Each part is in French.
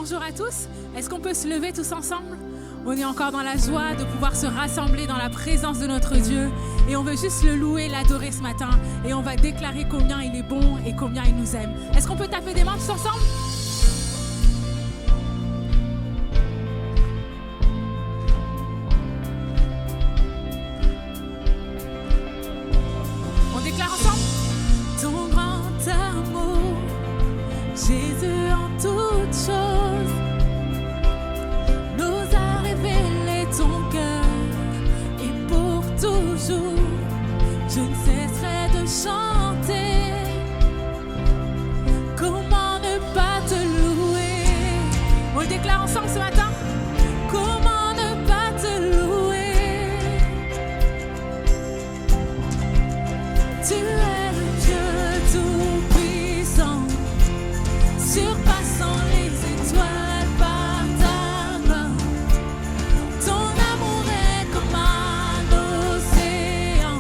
bonjour à tous. Est-ce qu'on peut se lever tous ensemble? On est encore dans la joie de pouvoir se rassembler dans la présence de notre Dieu. Et on veut juste le louer, l'adorer ce matin. Et on va déclarer combien il est bon et combien il nous aime. Est-ce qu'on peut taper des mains tous ensemble? On déclare ensemble? Ton grand amour, Jésus en toutes choses, nous a révélé ton cœur. Et pour toujours, je ne cesserai de chanter. Comment ne pas te louer? On le déclare ensemble ce matin. Comment ne pas te louer? Tu es le Dieu tout-puissant, surpassant les étoiles par ta main. Ton amour est comme un océan,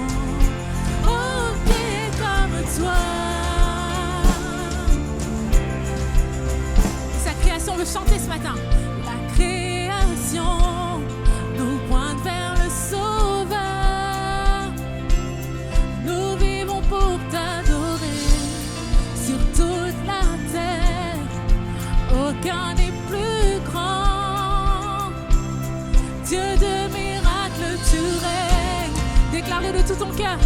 oh, qui est comme toi. Sa création veut chanter ce matin. La création nous pointe vers le Sauveur. Nous vivons pour t'adorer sur toute la terre. Aucun n'est plus grand. Dieu de miracles, tu règnes. Déclare-le de tout ton cœur.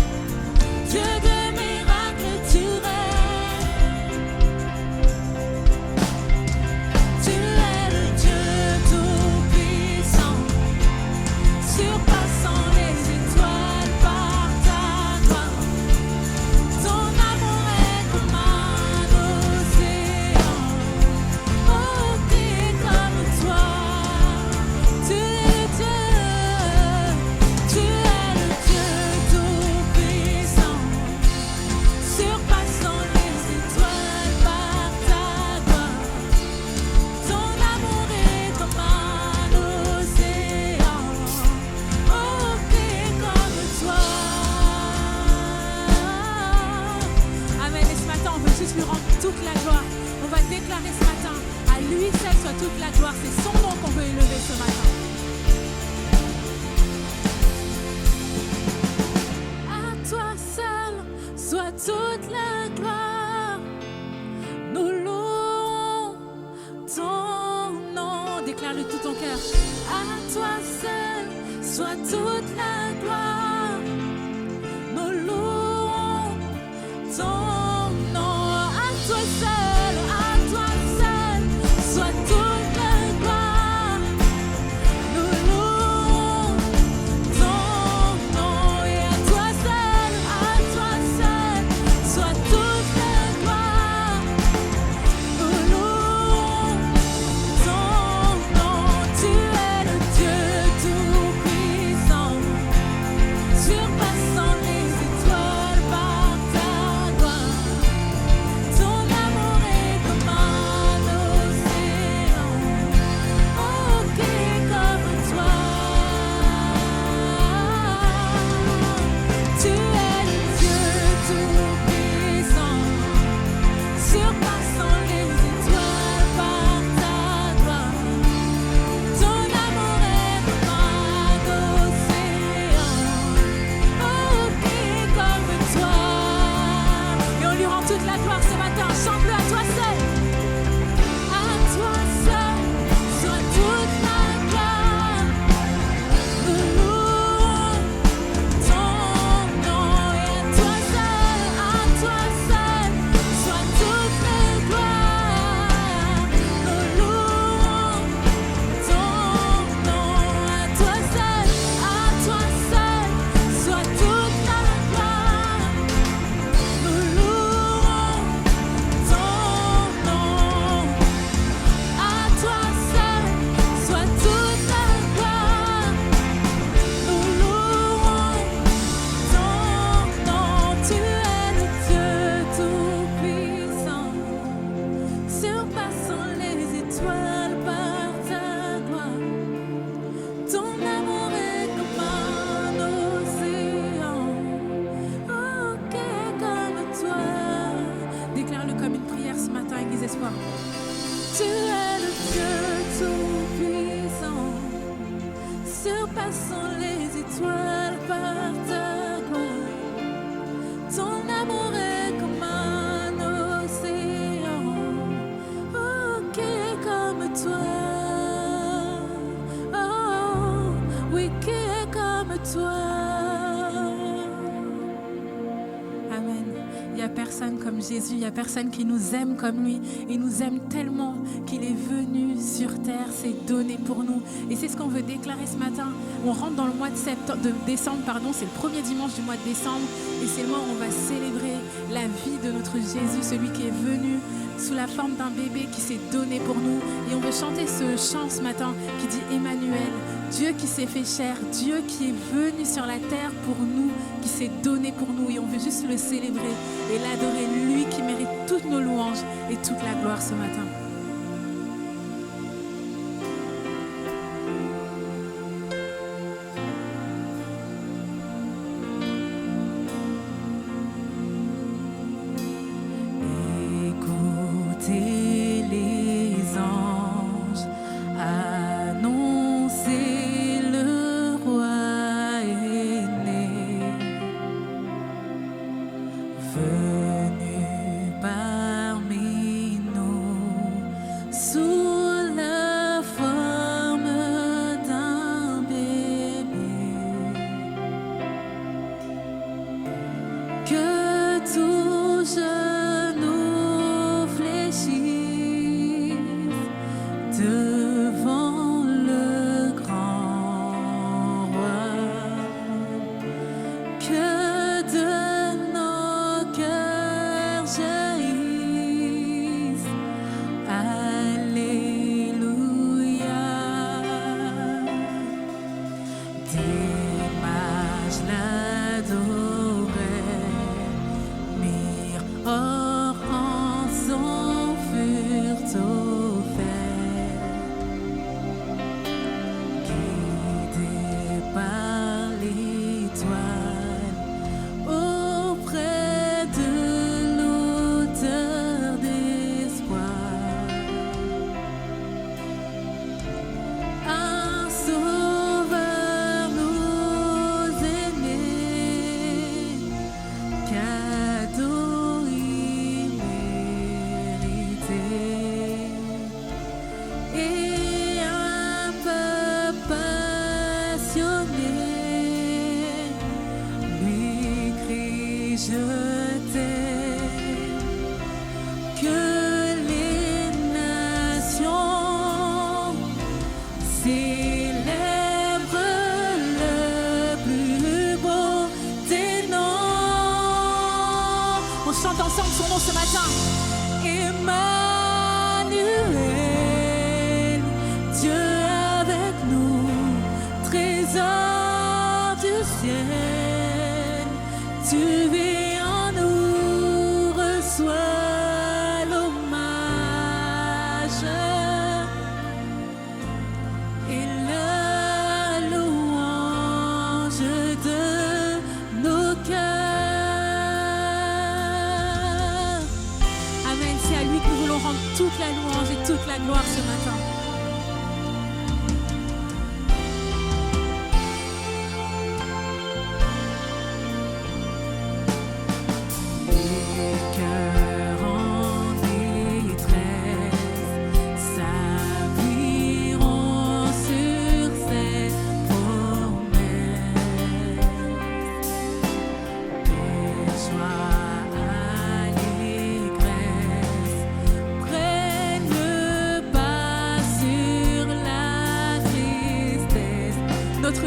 Dieu de miracles, tu règnes. Tu es le Dieu tout-puissant, surpassant les étoiles par ta gloire. Ton amour est comme un océan, oh, qui est comme toi. Tu es le Dieu tout-puissant, surpassant les étoiles par ta gloire. Ton amour est comme un océan, oh, qui est comme toi. Amen. Et ce matin, on veut juste lui rendre toute la gloire. On va déclarer ce matin, à lui seul soit toute la gloire. C'est son nom qu'on veut élever ce matin. À toi seul soit toute la gloire. Nous louons ton nom. Déclare-le de tout ton cœur. À toi seul soit toute la gloire. Nous louons ton nom. À toi seul soit toute la gloire. Nous louons ton nom. Et à toi seul soit toute la gloire. Nous louons ton nom. Tu es le Dieu tout-puissant, toi. Amen. Il n'y a personne comme Jésus, il n'y a personne qui nous aime comme lui. Il nous aime tellement qu'il est venu sur terre, s'est donné pour nous. Et c'est ce qu'on veut déclarer ce matin. On rentre dans le mois de décembre, c'est le premier dimanche du mois de décembre. Et c'est le mois où on va célébrer la vie de notre Jésus, celui qui est venu sous la forme d'un bébé qui s'est donné pour nous. Et on veut chanter ce chant ce matin qui dit Emmanuel, Dieu qui s'est fait chair, Dieu qui est venu sur la terre pour nous, qui s'est donné pour nous. Et on veut juste le célébrer et l'adorer, lui qui mérite toutes nos louanges et toute la gloire ce matin. Toute la louange et toute la gloire ce matin.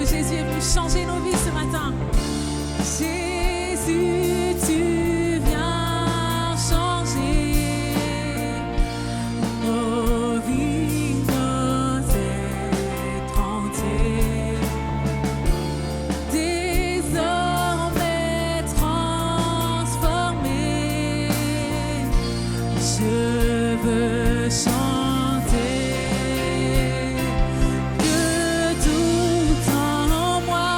Jésus est venu changer nos vies ce matin. Jésus, tu viens changer nos vies, nos êtres entiers. Désormais transformés, je veux chanter. Que tout en moi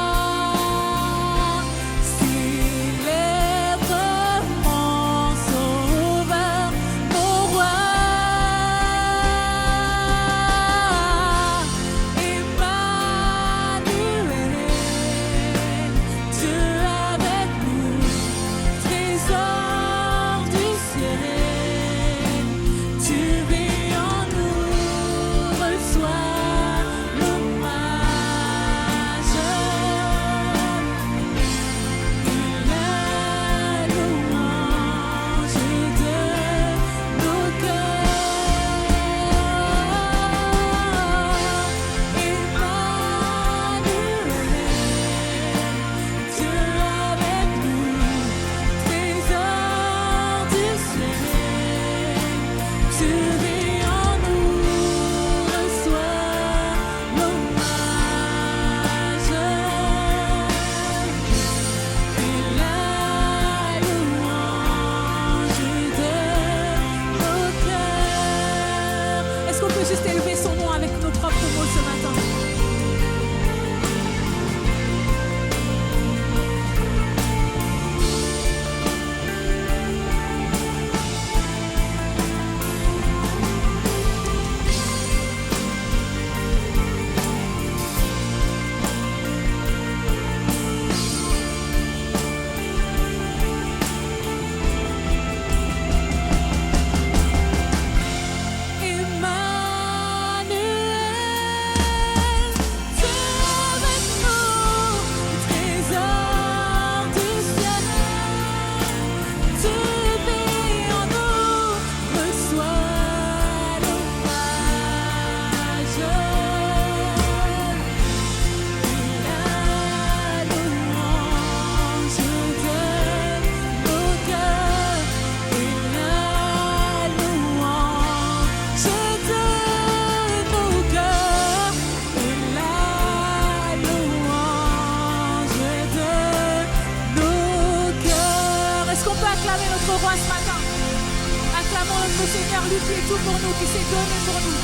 notre Seigneur, lui qui est tout pour nous, qui s'est donné pour nous.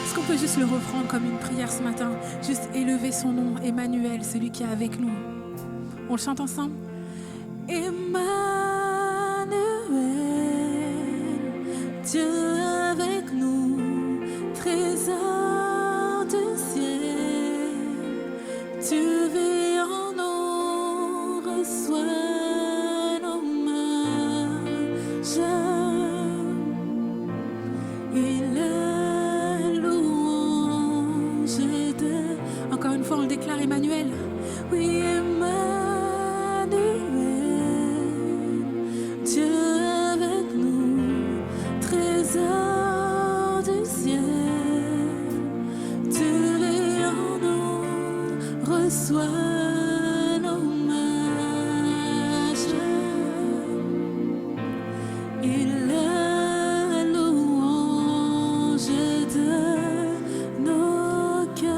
Est-ce qu'on peut juste le reprendre comme une prière ce matin? Juste élever son nom, Emmanuel, celui qui est avec nous. On le chante ensemble? Emmanuel, Dieu avec nous, trésor du ciel, tu vis en nous, reçois l'hommage. Il est louange de... Encore une fois, on le déclare, Emmanuel. Oui, Emmanuel, Dieu avec nous, trésor du ciel, tu vis en nous, reçois l'hommage. Il est louange de nos cœurs.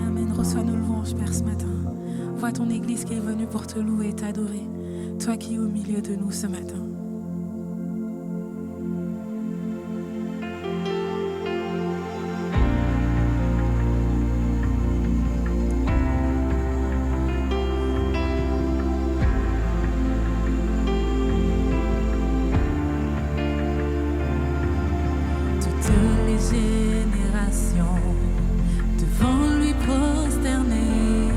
Amen. Reçois nos louanges, Père, ce matin. Vois ton Église qui est venue pour te louer et t'adorer. Toi qui es au milieu de nous ce matin. Toutes les générations devant lui prosternées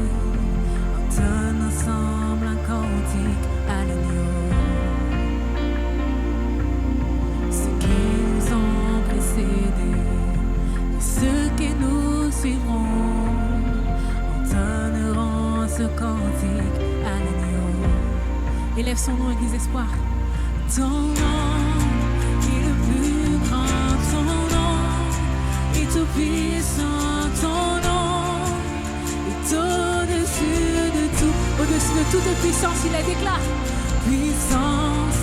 entonnent ensemble un cantique à l'agneau. Ceux qui nous ont précédés et ceux qui nous suivront entonneront ce cantique à l'agneau. Élève son nom, Église Espoir. Ton nom est le plus grand, ton nom est tout puissant, ton nom est au-dessus de tout, au-dessus de toute puissance, il la déclare. Puissance,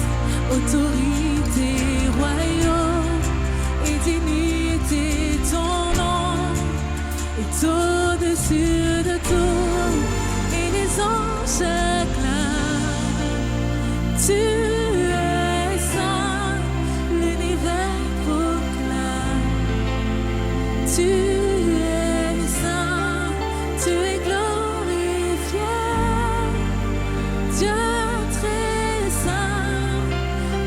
autorité, royaume et dignité, ton nom est au-dessus de tout, et les anges acclament. Tu es saint, l'univers proclame. Tu es saint, tu es glorifié. Dieu très saint,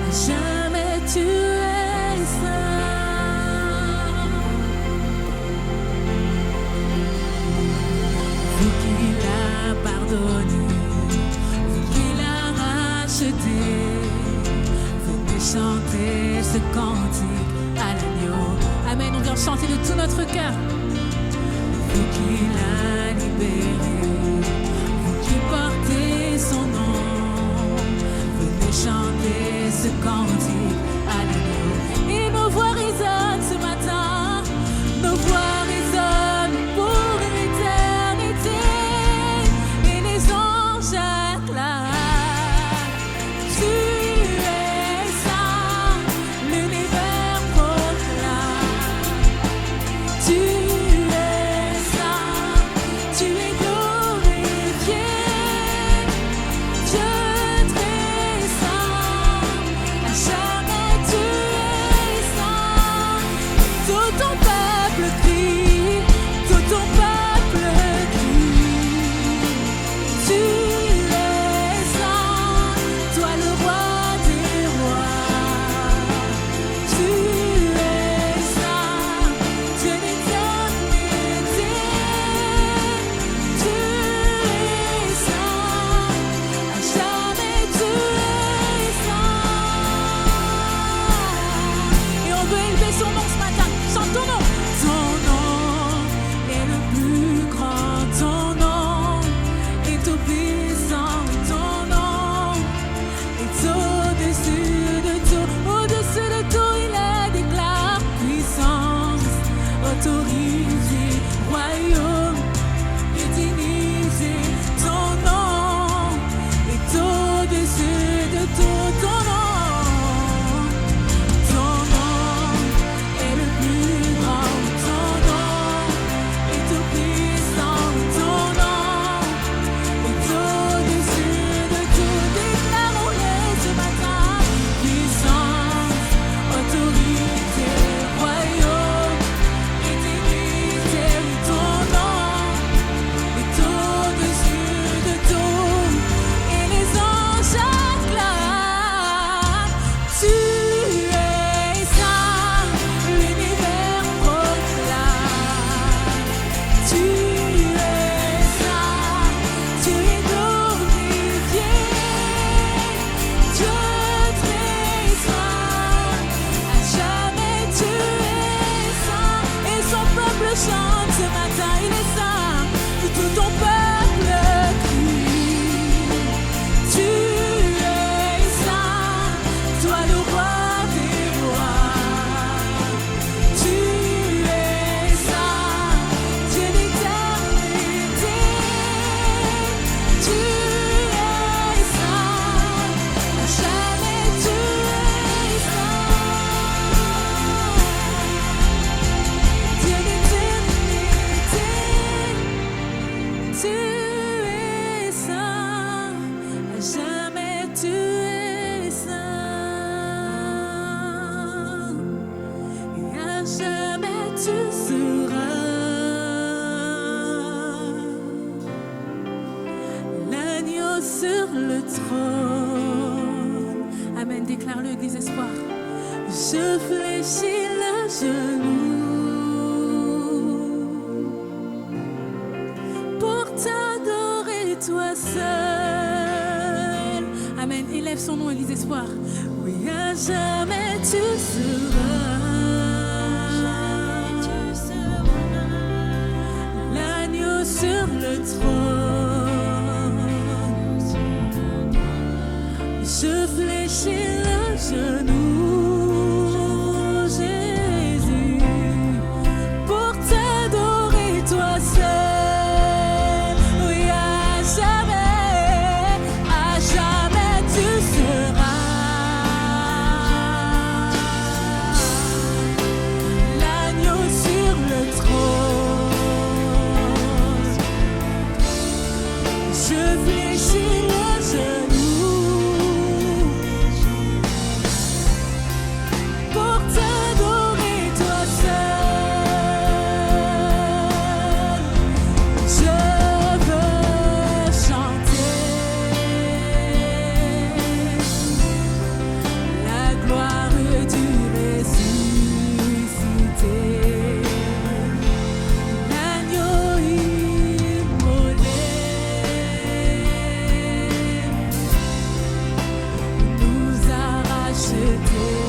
à jamais tu es saint. Vous qui l'a pardonné, vous qui l'a racheté, venez chanter ce cantique à l'agneau. Amen, on vient chanter de tout notre cœur. Vous qui l'a libéré, vous qui portez son nom, venez chanter ce cantique à l'agneau. Et nos voix résonnent ce matin, nos voix résonnent pour l'éternité, et les anges acclament. Tu es saint, l'univers proclame. Tu es saint, tu es glorifié. Dieu très saint, à jamais tu es saint. Tout ton peuple crie, tout ton peuple crie. Tu es saint, toi le roi des rois. Tu es saint, Dieu d'éternité. Tu es saint, à jamais tu es saint. Et on veut élever son nom ce matin. Chante ton nom. Ton nom est le plus grand, ton nom est tout puissant. sur le trône. Amen. Déclare-le, Église Espoir. Je fléchis le genou pour t'adorer, toi seul. Amen. Élève son nom, Église Espoir. Oui, à jamais tu seras l'agneau sur le trône. Je fléchis le genou, Jésus, pour t'adorer, toi seul. Oui, à jamais tu seras l'agneau sur le trône. Je fléchis le genou pour t'adorer, toi seul. Je veux chanter la gloire du ressuscité, l'agneau immolé nous a rachetés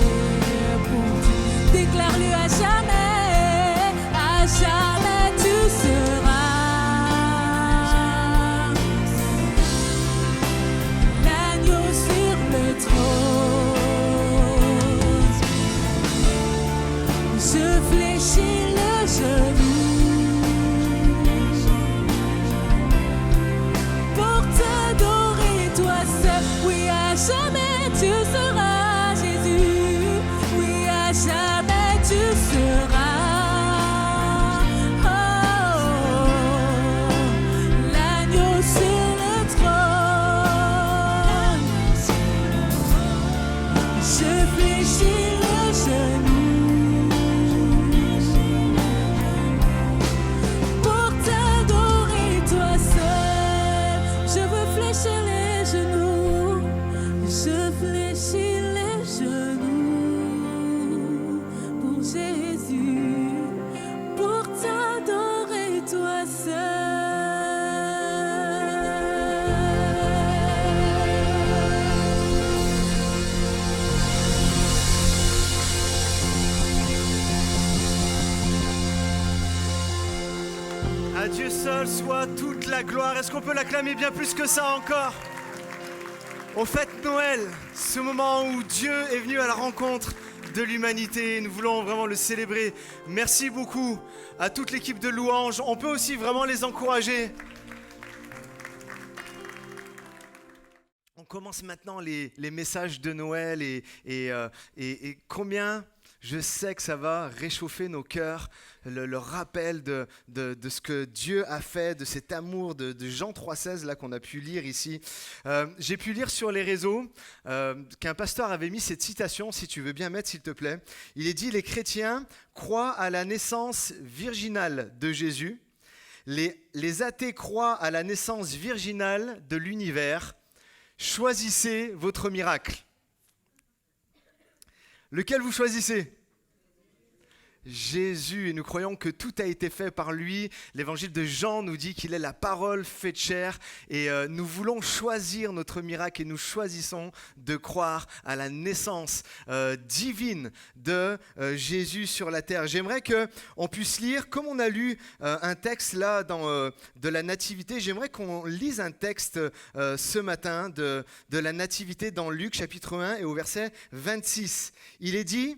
pour Dieu. Déclare-le, à jamais tu seras l'agneau sur le trône. Je fléchis le genou pour t'adorer, toi seul. Oui, à jamais tu seras, Jésus. Oui, à jamais tu seras. Oh, l'agneau sur le trône. Je fléchis le genou pour t'adorer, toi seul. Je veux fléchir les genoux. Je fléchis les genoux pour Jésus, pour t'adorer, toi seul. À Dieu seul soit toute la gloire. Est-ce qu'on peut l'acclamer bien plus que ça encore? On fête Noël, ce moment où Dieu est venu à la rencontre de l'humanité. Nous voulons vraiment le célébrer. Merci beaucoup à toute l'équipe de louanges. On peut aussi vraiment les encourager. On commence maintenant les messages de Noël et combien je sais que ça va réchauffer nos cœurs, le rappel de ce que Dieu a fait, de cet amour de Jean 3,16 là qu'on a pu lire ici. J'ai pu lire sur les réseaux qu'un pasteur avait mis cette citation, si tu veux bien mettre s'il te plaît. Il est dit: les chrétiens croient à la naissance virginale de Jésus, les athées croient à la naissance virginale de l'univers. Choisissez votre miracle. Lequel vous choisissez ? Jésus, et nous croyons que tout a été fait par lui. L'évangile de Jean nous dit qu'il est la parole faite chair et nous voulons choisir notre miracle et nous choisissons de croire à la naissance divine de Jésus sur la terre. J'aimerais qu'on puisse lire, comme on a lu un texte là de la Nativité, j'aimerais qu'on lise un texte ce matin de la Nativité dans Luc chapitre 1 et au verset 26. Il est dit: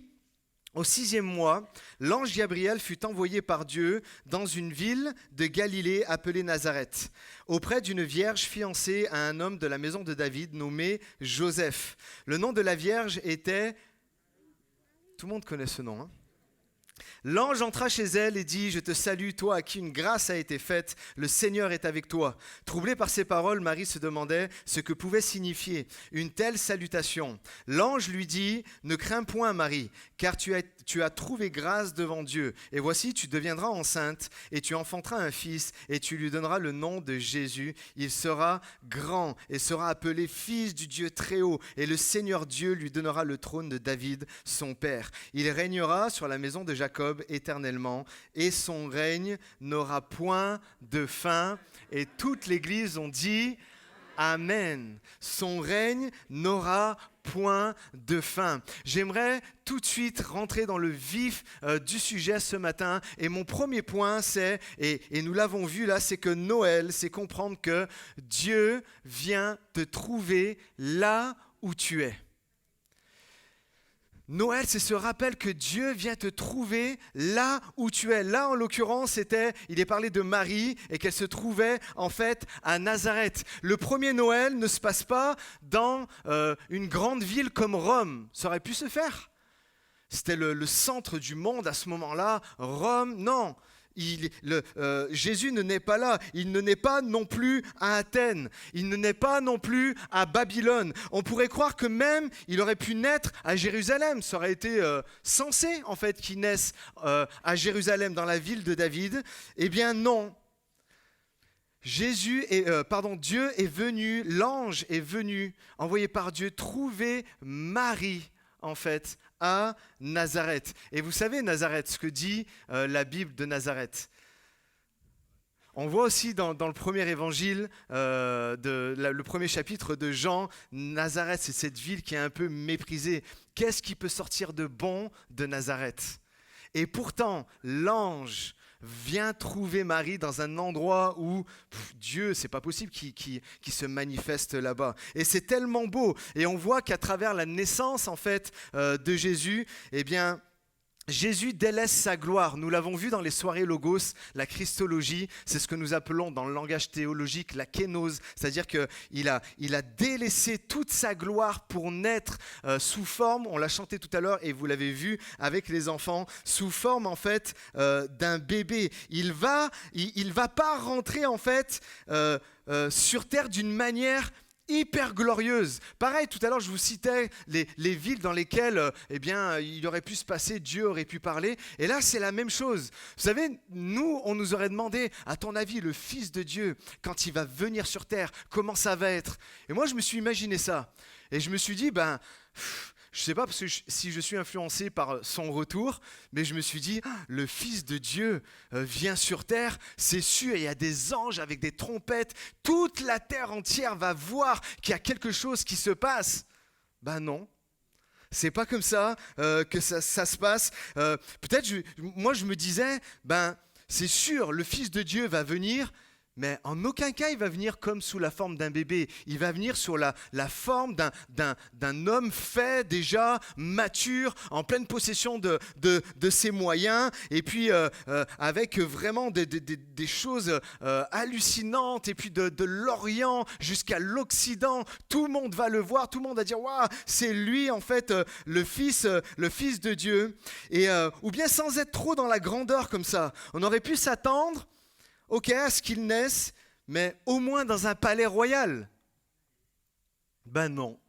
au 6e mois, l'ange Gabriel fut envoyé par Dieu dans une ville de Galilée appelée Nazareth, auprès d'une vierge fiancée à un homme de la maison de David nommé Joseph. Le nom de la vierge était... Tout le monde connaît ce nom, hein ? L'ange entra chez elle et dit « Je te salue, toi à qui une grâce a été faite, le Seigneur est avec toi. » Troublée par ces paroles, Marie se demandait ce que pouvait signifier une telle salutation. L'ange lui dit « Ne crains point, Marie, car tu as trouvé grâce devant Dieu. Et voici, tu deviendras enceinte et tu enfanteras un fils et tu lui donneras le nom de Jésus. Il sera grand et sera appelé fils du Dieu Très-Haut. Et le Seigneur Dieu lui donnera le trône de David, son père. Il régnera sur la maison de Jacob éternellement et son règne n'aura point de fin. » Et toute l'Église ont dit Amen. Son règne n'aura point de fin. J'aimerais tout de suite rentrer dans le vif du sujet ce matin. Et mon premier point, c'est, et nous l'avons vu là, c'est que Noël, c'est comprendre que Dieu vient te trouver là où tu es. Noël, c'est ce rappel que Dieu vient te trouver là où tu es. Là, en l'occurrence, il est parlé de Marie et qu'elle se trouvait en fait à Nazareth. Le premier Noël ne se passe pas dans une grande ville comme Rome. Ça aurait pu se faire. C'était le centre du monde à ce moment-là. Rome, non. Jésus ne naît pas là, il ne naît pas non plus à Athènes, il ne naît pas non plus à Babylone. On pourrait croire que même il aurait pu naître à Jérusalem, ça aurait été censé en fait qu'il naisse à Jérusalem dans la ville de David. Eh bien non, Dieu est venu, l'ange est venu, envoyé par Dieu, trouver Marie en fait à Nazareth. Et vous savez Nazareth, ce que dit la Bible de Nazareth. On voit aussi dans le premier évangile, le premier chapitre de Jean, Nazareth, c'est cette ville qui est un peu méprisée. Qu'est-ce qui peut sortir de bon de Nazareth ? Et pourtant, l'ange vient trouver Marie dans un endroit où Dieu, c'est pas possible qu'il se manifeste là-bas. Et c'est tellement beau. Et on voit qu'à travers la naissance en fait de Jésus, eh bien, Jésus délaisse sa gloire. Nous l'avons vu dans les soirées Logos, la Christologie, c'est ce que nous appelons dans le langage théologique la kénose, c'est-à-dire qu'il a délaissé toute sa gloire pour naître sous forme, on l'a chanté tout à l'heure et vous l'avez vu avec les enfants, sous forme en fait d'un bébé. Il va pas rentrer en fait sur terre d'une manière hyper glorieuse. Pareil, tout à l'heure, je vous citais les villes dans lesquelles il aurait pu se passer, Dieu aurait pu parler. Et là, c'est la même chose. Vous savez, nous, on nous aurait demandé, à ton avis, le Fils de Dieu, quand il va venir sur terre, comment ça va être ? Et moi, je me suis imaginé ça. Et je me suis dit, je ne sais pas parce que si je suis influencé par son retour, mais je me suis dit, le Fils de Dieu vient sur terre, c'est sûr, il y a des anges avec des trompettes, toute la terre entière va voir qu'il y a quelque chose qui se passe. Non, c'est pas comme ça que ça se passe. Peut-être, moi je me disais, c'est sûr, le Fils de Dieu va venir, mais en aucun cas, il va venir comme sous la forme d'un bébé. Il va venir sur la forme d'un homme fait déjà, mature, en pleine possession de ses moyens, et puis avec vraiment des choses hallucinantes, et puis de l'Orient jusqu'à l'Occident. Tout le monde va le voir, tout le monde va dire « Waouh, c'est lui en fait le fils de Dieu ». Ou bien sans être trop dans la grandeur comme ça. On aurait pu s'attendre à ce qu'il naisse, mais au moins dans un palais royal. Non.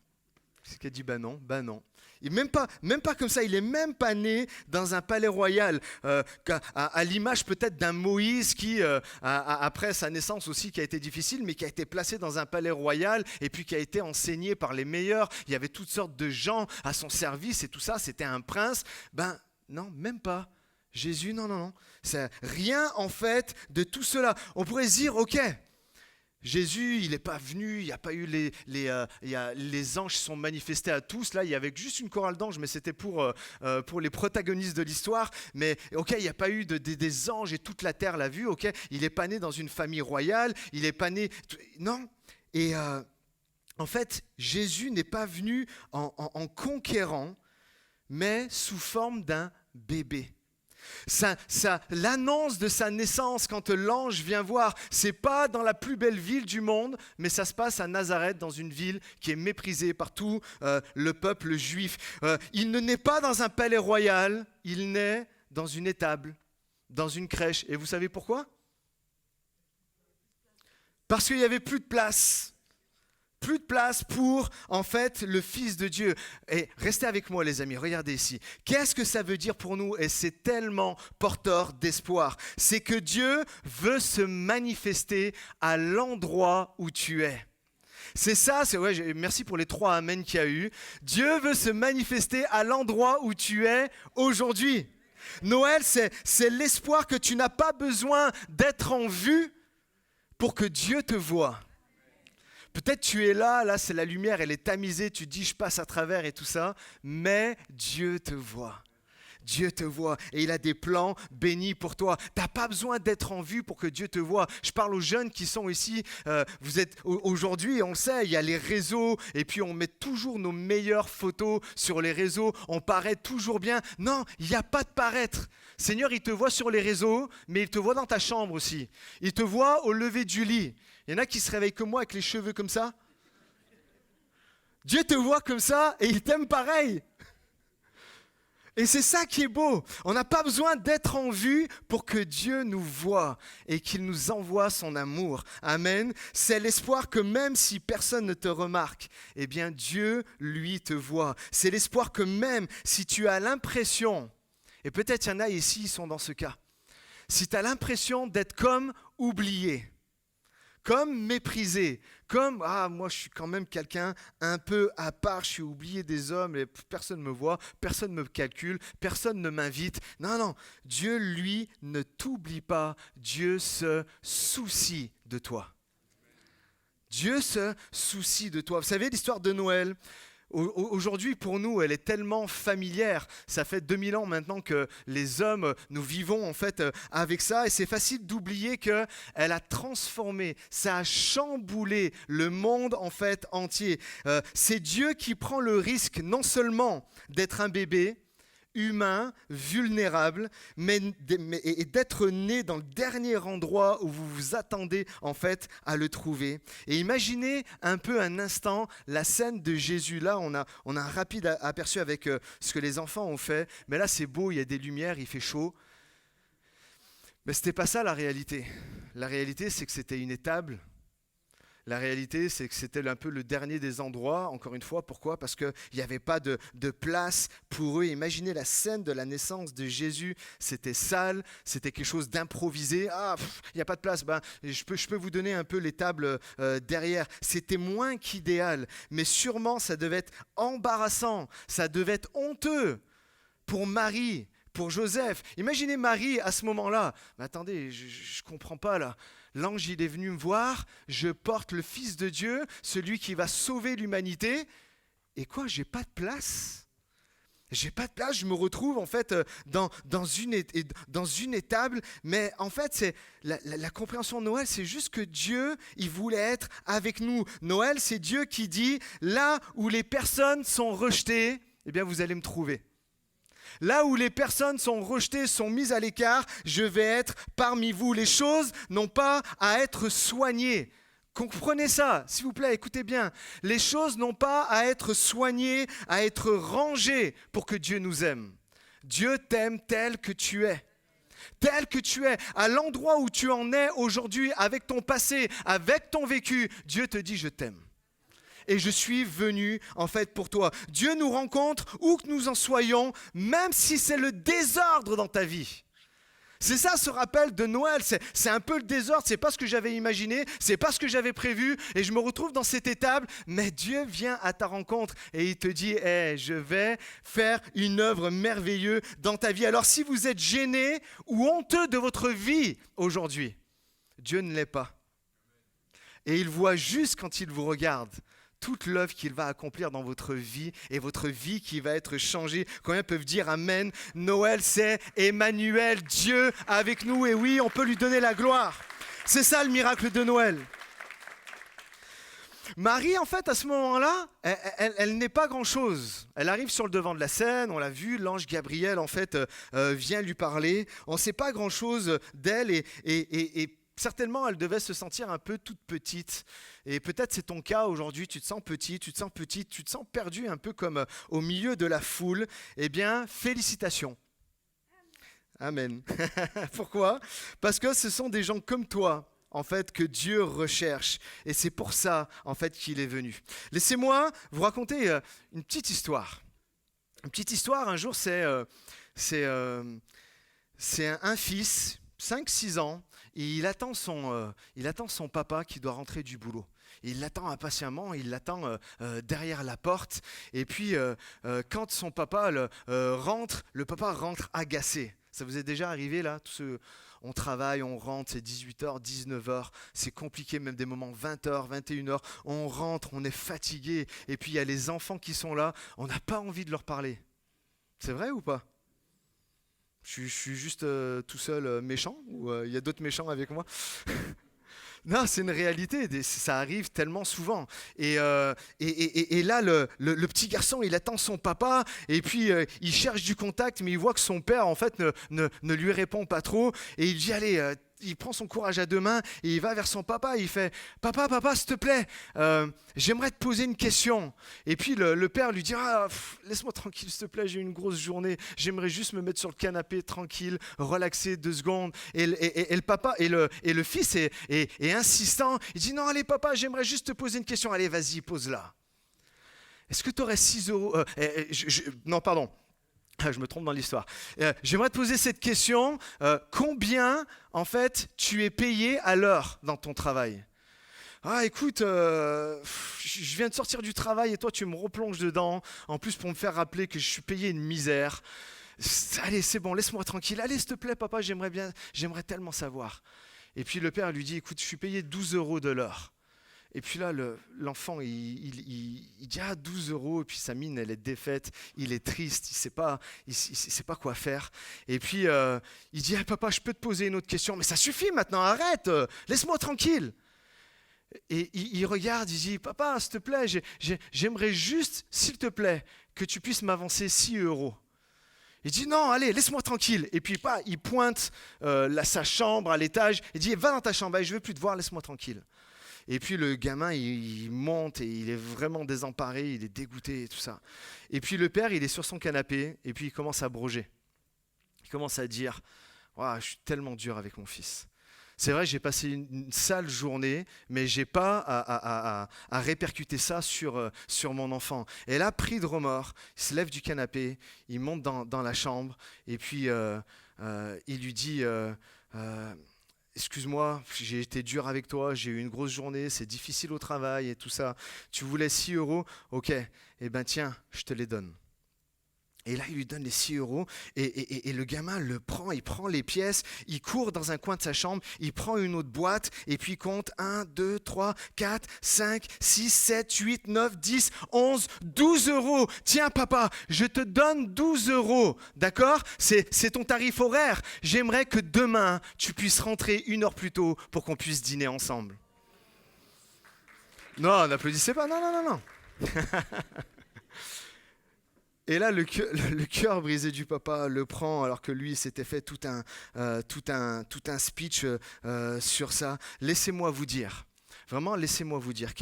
C'est ce qu'elle dit, non. Il même pas comme ça, il est même pas né dans un palais royal, à l'image peut-être d'un Moïse qui, après sa naissance aussi, qui a été difficile, mais qui a été placé dans un palais royal et puis qui a été enseigné par les meilleurs. Il y avait toutes sortes de gens à son service et tout ça, c'était un prince. Non, même pas. Jésus, non. C'est rien en fait de tout cela. On pourrait se dire, Jésus, il n'est pas venu, il n'y a pas eu les anges sont manifestés à tous. Là, il y avait juste une chorale d'anges, mais c'était pour les protagonistes de l'histoire. Mais il n'y a pas eu des anges et toute la terre l'a vu. Il n'est pas né dans une famille royale, il n'est pas né... Non. Et en fait, Jésus n'est pas venu en conquérant, mais sous forme d'un bébé. L'annonce de sa naissance, quand l'ange vient voir, c'est pas dans la plus belle ville du monde, mais ça se passe à Nazareth, dans une ville qui est méprisée par tout le peuple juif. Il ne naît pas dans un palais royal, il naît dans une étable, dans une crèche. Et vous savez pourquoi? Parce qu'il n'y avait plus de place. Plus de place pour, en fait, le Fils de Dieu. Et restez avec moi, les amis, regardez ici. Qu'est-ce que ça veut dire pour nous? Et c'est tellement porteur d'espoir. C'est que Dieu veut se manifester à l'endroit où tu es. C'est ça, merci pour les 3 amens qu'il y a eu. Dieu veut se manifester à l'endroit où tu es aujourd'hui. Noël, c'est l'espoir que tu n'as pas besoin d'être en vue pour que Dieu te voie. Peut-être tu es là, c'est la lumière, elle est tamisée, tu dis je passe à travers et tout ça, mais Dieu te voit. Dieu te voit et il a des plans bénis pour toi. Tu n'as pas besoin d'être en vue pour que Dieu te voie. Je parle aux jeunes qui sont ici. Vous êtes aujourd'hui, on le sait, il y a les réseaux et puis on met toujours nos meilleures photos sur les réseaux. On paraît toujours bien. Non, il n'y a pas de paraître. Seigneur, il te voit sur les réseaux, mais il te voit dans ta chambre aussi. Il te voit au lever du lit. Il y en a qui se réveillent comme moi avec les cheveux comme ça. Dieu te voit comme ça et il t'aime pareil. Et c'est ça qui est beau. On n'a pas besoin d'être en vue pour que Dieu nous voie et qu'il nous envoie son amour. Amen. C'est l'espoir que même si personne ne te remarque, eh bien Dieu, lui, te voit. C'est l'espoir que même si tu as l'impression, et peut-être il y en a ici, ils sont dans ce cas, si tu as l'impression d'être comme oublié, comme méprisé, comme moi je suis quand même quelqu'un un peu à part, je suis oublié des hommes et personne ne me voit, personne ne me calcule, personne ne m'invite. Non, Dieu lui ne t'oublie pas, Dieu se soucie de toi. Dieu se soucie de toi. Vous savez l'histoire de Noël? Aujourd'hui, pour nous, elle est tellement familière. Ça fait 2000 ans maintenant que les hommes, nous vivons en fait avec ça. Et c'est facile d'oublier qu'elle a transformé, ça a chamboulé le monde en fait entier. C'est Dieu qui prend le risque non seulement d'être un bébé, humain, vulnérable, et d'être né dans le dernier endroit où vous vous attendez en fait à le trouver. Et imaginez un peu un instant la scène de Jésus. Là, on a un rapide aperçu avec ce que les enfants ont fait. Mais là, c'est beau, il y a des lumières, il fait chaud. Mais c'était pas ça la réalité. La réalité, c'est que c'était une étable. La réalité, c'est que c'était un peu le dernier des endroits, encore une fois. Pourquoi? Parce qu'il n'y avait pas de place pour eux. Imaginez la scène de la naissance de Jésus. C'était sale, c'était quelque chose d'improvisé. Il n'y a pas de place. Je peux vous donner un peu les tables derrière. C'était moins qu'idéal, mais sûrement ça devait être embarrassant, ça devait être honteux pour Marie, pour Joseph. Imaginez Marie à ce moment-là. Mais attendez, je ne comprends pas là. L'ange, il est venu me voir, je porte le Fils de Dieu, celui qui va sauver l'humanité. Et quoi, j'ai pas de place? J'ai pas de place, je me retrouve en fait dans une étable. Mais en fait, c'est la compréhension de Noël, c'est juste que Dieu, il voulait être avec nous. Noël, c'est Dieu qui dit, là où les personnes sont rejetées, eh bien vous allez me trouver. Là où les personnes sont rejetées, sont mises à l'écart, je vais être parmi vous. Les choses n'ont pas à être soignées. Comprenez ça, s'il vous plaît, écoutez bien. Les choses n'ont pas à être soignées, à être rangées pour que Dieu nous aime. Dieu t'aime tel que tu es. Tel que tu es, à l'endroit où tu en es aujourd'hui, avec ton passé, avec ton vécu, Dieu te dit « je t'aime ». Et je suis venu en fait pour toi. Dieu nous rencontre où que nous en soyons, même si c'est le désordre dans ta vie. C'est ça ce rappel de Noël, c'est un peu le désordre, c'est pas ce que j'avais imaginé, c'est pas ce que j'avais prévu et je me retrouve dans cette étable, mais Dieu vient à ta rencontre et il te dit je vais faire une œuvre merveilleuse dans ta vie. Alors si vous êtes gêné ou honteux de votre vie aujourd'hui, Dieu ne l'est pas. Et il voit juste quand il vous regarde toute l'œuvre qu'il va accomplir dans votre vie et votre vie qui va être changée. Combien peuvent dire Amen? Noël, c'est Emmanuel, Dieu avec nous. Et oui, on peut lui donner la gloire. C'est ça le miracle de Noël. Marie, en fait, à ce moment-là, elle n'est pas grand-chose. Elle arrive sur le devant de la scène, on l'a vu, l'ange Gabriel, en fait, vient lui parler. On ne sait pas grand-chose d'elle et certainement, elle devait se sentir un peu toute petite. Et peut-être c'est ton cas aujourd'hui, tu te sens petite, tu te sens perdu un peu comme au milieu de la foule. Eh bien, félicitations. Amen. Pourquoi? Parce que ce sont des gens comme toi, en fait, que Dieu recherche. Et c'est pour ça, en fait, qu'il est venu. Laissez-moi vous raconter une petite histoire. Une petite histoire, un jour, c'est un fils, 5-6 ans, et il attend son papa qui doit rentrer du boulot. Il l'attend impatiemment, il l'attend derrière la porte. Et puis, quand son papa rentre, le papa rentre agacé. Ça vous est déjà arrivé là? On travaille, on rentre, c'est 18h, 19h, c'est compliqué, même des moments 20h, 21h. On rentre, on est fatigué. Et puis, il y a les enfants qui sont là, on n'a pas envie de leur parler. C'est vrai ou pas? Je suis juste tout seul méchant ou il y a d'autres méchants avec moi? Non, c'est une réalité, ça arrive tellement souvent. Et là, le petit garçon, il attend son papa et puis il cherche du contact, mais il voit que son père, en fait, ne lui répond pas trop. Et il dit, allez, il prend son courage à 2 mains et il va vers son papa. Et il fait, papa, s'il te plaît, j'aimerais te poser une question. Et puis le père lui dit, laisse-moi tranquille, s'il te plaît, j'ai eu une grosse journée. J'aimerais juste me mettre sur le canapé tranquille, relaxer 2 secondes. Et le papa et le fils est insistant. Il dit, non, allez papa, j'aimerais juste te poser une question. Allez, vas-y, pose-la. Est-ce que tu aurais 6 euros Non, pardon. Je me trompe dans l'histoire. J'aimerais te poser cette question. Combien, en fait, tu es payé à l'heure dans ton travail? Ah, écoute, je viens de sortir du travail et toi, tu me replonges dedans. En plus, pour me faire rappeler que je suis payé une misère. Allez, c'est bon, laisse-moi tranquille. Allez, s'il te plaît, papa, j'aimerais tellement savoir. Et puis, le père lui dit, écoute, je suis payé 12 euros de l'heure. Et puis là, l'enfant, il dit 12 euros, et puis sa mine, elle est défaite, il est triste, il sait pas quoi faire. Et puis, il dit, papa, je peux te poser une autre question, mais ça suffit maintenant, arrête, laisse-moi tranquille. Et il regarde, il dit, papa, s'il te plaît, j'aimerais juste, s'il te plaît, que tu puisses m'avancer 6 euros. Il dit, non, allez, laisse-moi tranquille. Et puis, il pointe sa chambre à l'étage, il dit, va dans ta chambre, allez, je ne veux plus te voir, laisse-moi tranquille. Et puis le gamin, il monte et il est vraiment désemparé, il est dégoûté et tout ça. Et puis le père, il est sur son canapé et puis il commence à broger. Il commence à dire, je suis tellement dur avec mon fils. C'est vrai, j'ai passé une sale journée, mais je n'ai pas à répercuter ça sur mon enfant. Et là, pris de remords, il se lève du canapé, il monte dans la chambre et puis il lui dit... excuse-moi, j'ai été dur avec toi, j'ai eu une grosse journée, c'est difficile au travail et tout ça. Tu voulais 6 euros? Ok, eh bien tiens, je te les donne. Et là, il lui donne les 6 euros et le gamin il prend les pièces, il court dans un coin de sa chambre, il prend une autre boîte et puis il compte 1, 2, 3, 4, 5, 6, 7, 8, 9, 10, 11, 12 euros. Tiens papa, je te donne 12 euros, d'accord? C'est ton tarif horaire. J'aimerais que demain, tu puisses rentrer 1 heure plus tôt pour qu'on puisse dîner ensemble. Non, n'applaudissez pas, non. Et là, le cœur brisé du papa le prend alors que lui s'était fait tout un speech sur ça. Laissez-moi vous dire, vraiment laissez-moi vous dire,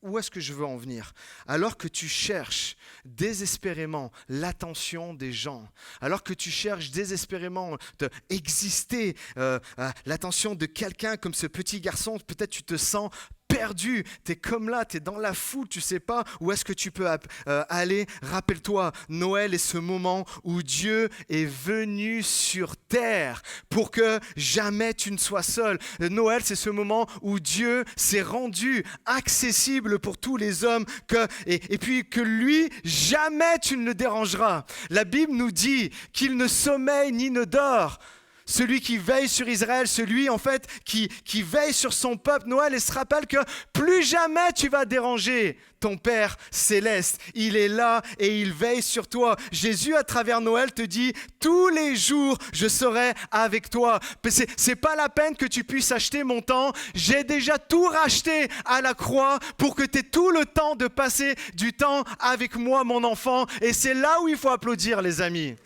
où est-ce que je veux en venir? Alors que tu cherches désespérément l'attention des gens, alors que tu cherches désespérément d'exister, l'attention de quelqu'un comme ce petit garçon, peut-être tu te sens perdu, tu es comme là, tu es dans la foule, tu ne sais pas où est-ce que tu peux aller. Rappelle-toi, Noël est ce moment où Dieu est venu sur terre pour que jamais tu ne sois seul. Noël, c'est ce moment où Dieu s'est rendu accessible pour tous les hommes et puis que lui, jamais tu ne le dérangeras. La Bible nous dit qu'il ne sommeille ni ne dort. Celui qui veille sur Israël, celui en fait qui veille sur son peuple, Noël, et se rappelle que plus jamais tu vas déranger ton Père céleste. Il est là et il veille sur toi. Jésus, à travers Noël, te dit, tous les jours, je serai avec toi. C'est pas la peine que tu puisses acheter mon temps. J'ai déjà tout racheté à la croix pour que tu aies tout le temps de passer du temps avec moi, mon enfant. Et c'est là où il faut applaudir, les amis.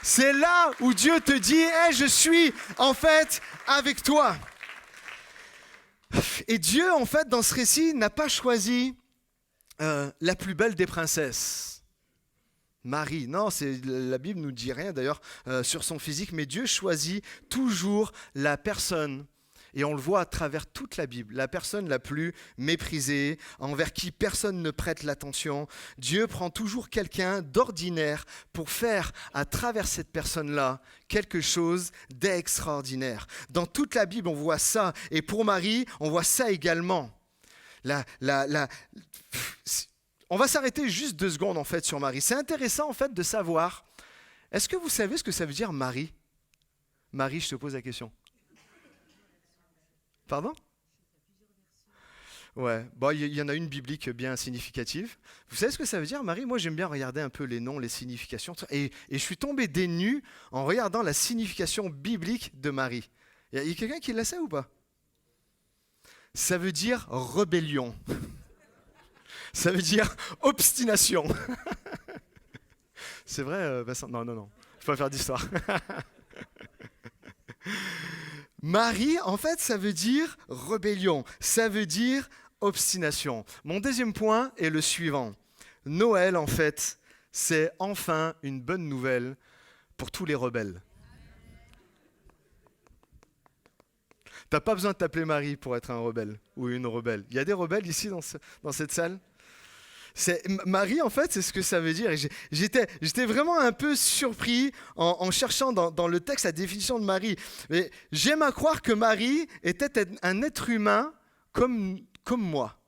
C'est là où Dieu te dit, hey, je suis en fait avec toi. Et Dieu, en fait, dans ce récit, n'a pas choisi la plus belle des princesses. Marie. Non, la Bible ne nous dit rien d'ailleurs sur son physique, mais Dieu choisit toujours la personne. Et on le voit à travers toute la Bible, la personne la plus méprisée, envers qui personne ne prête l'attention. Dieu prend toujours quelqu'un d'ordinaire pour faire à travers cette personne-là quelque chose d'extraordinaire. Dans toute la Bible, on voit ça. Et pour Marie, on voit ça également. On va s'arrêter juste 2 secondes en fait sur Marie. C'est intéressant en fait de savoir, est-ce que vous savez ce que ça veut dire Marie ? Marie, je te pose la question. Pardon ? Ouais, bon, il y en a une biblique bien significative. Vous savez ce que ça veut dire, Marie ? Moi, j'aime bien regarder un peu les noms, les significations. Et je suis tombé des nues en regardant la signification biblique de Marie. Il y a quelqu'un qui l'a ça ou pas ? Ça veut dire rébellion. Ça veut dire obstination. C'est vrai, Vincent ? Non. Je ne peux pas faire d'histoire. Marie, en fait, ça veut dire rébellion, ça veut dire obstination. Mon deuxième point est le suivant. Noël, en fait, c'est enfin une bonne nouvelle pour tous les rebelles. T'as pas besoin de t'appeler Marie pour être un rebelle ou une rebelle. Il y a des rebelles ici dans cette salle ? Marie, en fait, c'est ce que ça veut dire. Et j'étais vraiment un peu surpris en cherchant dans le texte la définition de Marie. Mais j'aime à croire que Marie était un être humain comme moi.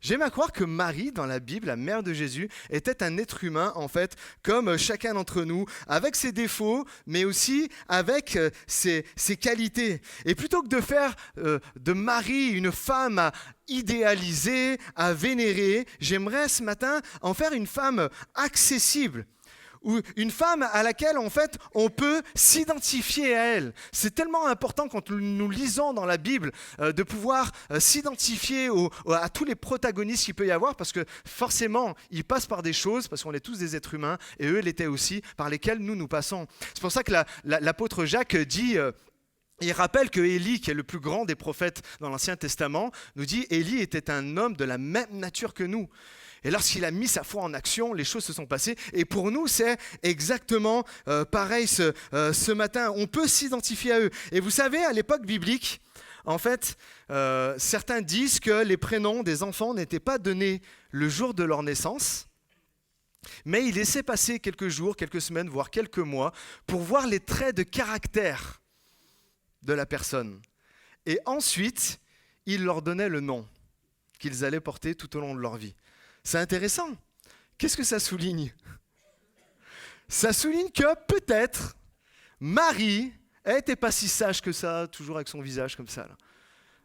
J'aime à croire que Marie, dans la Bible, la mère de Jésus, était un être humain, en fait, comme chacun d'entre nous, avec ses défauts, mais aussi avec ses qualités. Et plutôt que de faire de Marie une femme à idéaliser, à vénérer, j'aimerais ce matin en faire une femme accessible. Ou une femme à laquelle, en fait, on peut s'identifier à elle. C'est tellement important quand nous lisons dans la Bible de pouvoir s'identifier à tous les protagonistes qu'il peut y avoir, parce que forcément, ils passent par des choses, parce qu'on est tous des êtres humains, et eux l'étaient aussi, par lesquels nous passons. C'est pour ça que l'apôtre Jacques dit... Il rappelle que Élie, qui est le plus grand des prophètes dans l'Ancien Testament, nous dit « Élie était un homme de la même nature que nous ». Et lorsqu'il a mis sa foi en action, les choses se sont passées. Et pour nous, c'est exactement pareil ce matin. On peut s'identifier à eux. Et vous savez, à l'époque biblique, en fait, certains disent que les prénoms des enfants n'étaient pas donnés le jour de leur naissance, mais ils laissaient passer quelques jours, quelques semaines, voire quelques mois, pour voir les traits de caractère de la personne. Et ensuite, ils leur donnaient le nom qu'ils allaient porter tout au long de leur vie. C'est intéressant. Qu'est-ce que ça souligne ? Ça souligne que peut-être Marie n'était pas si sage que ça, toujours avec son visage comme ça. Là.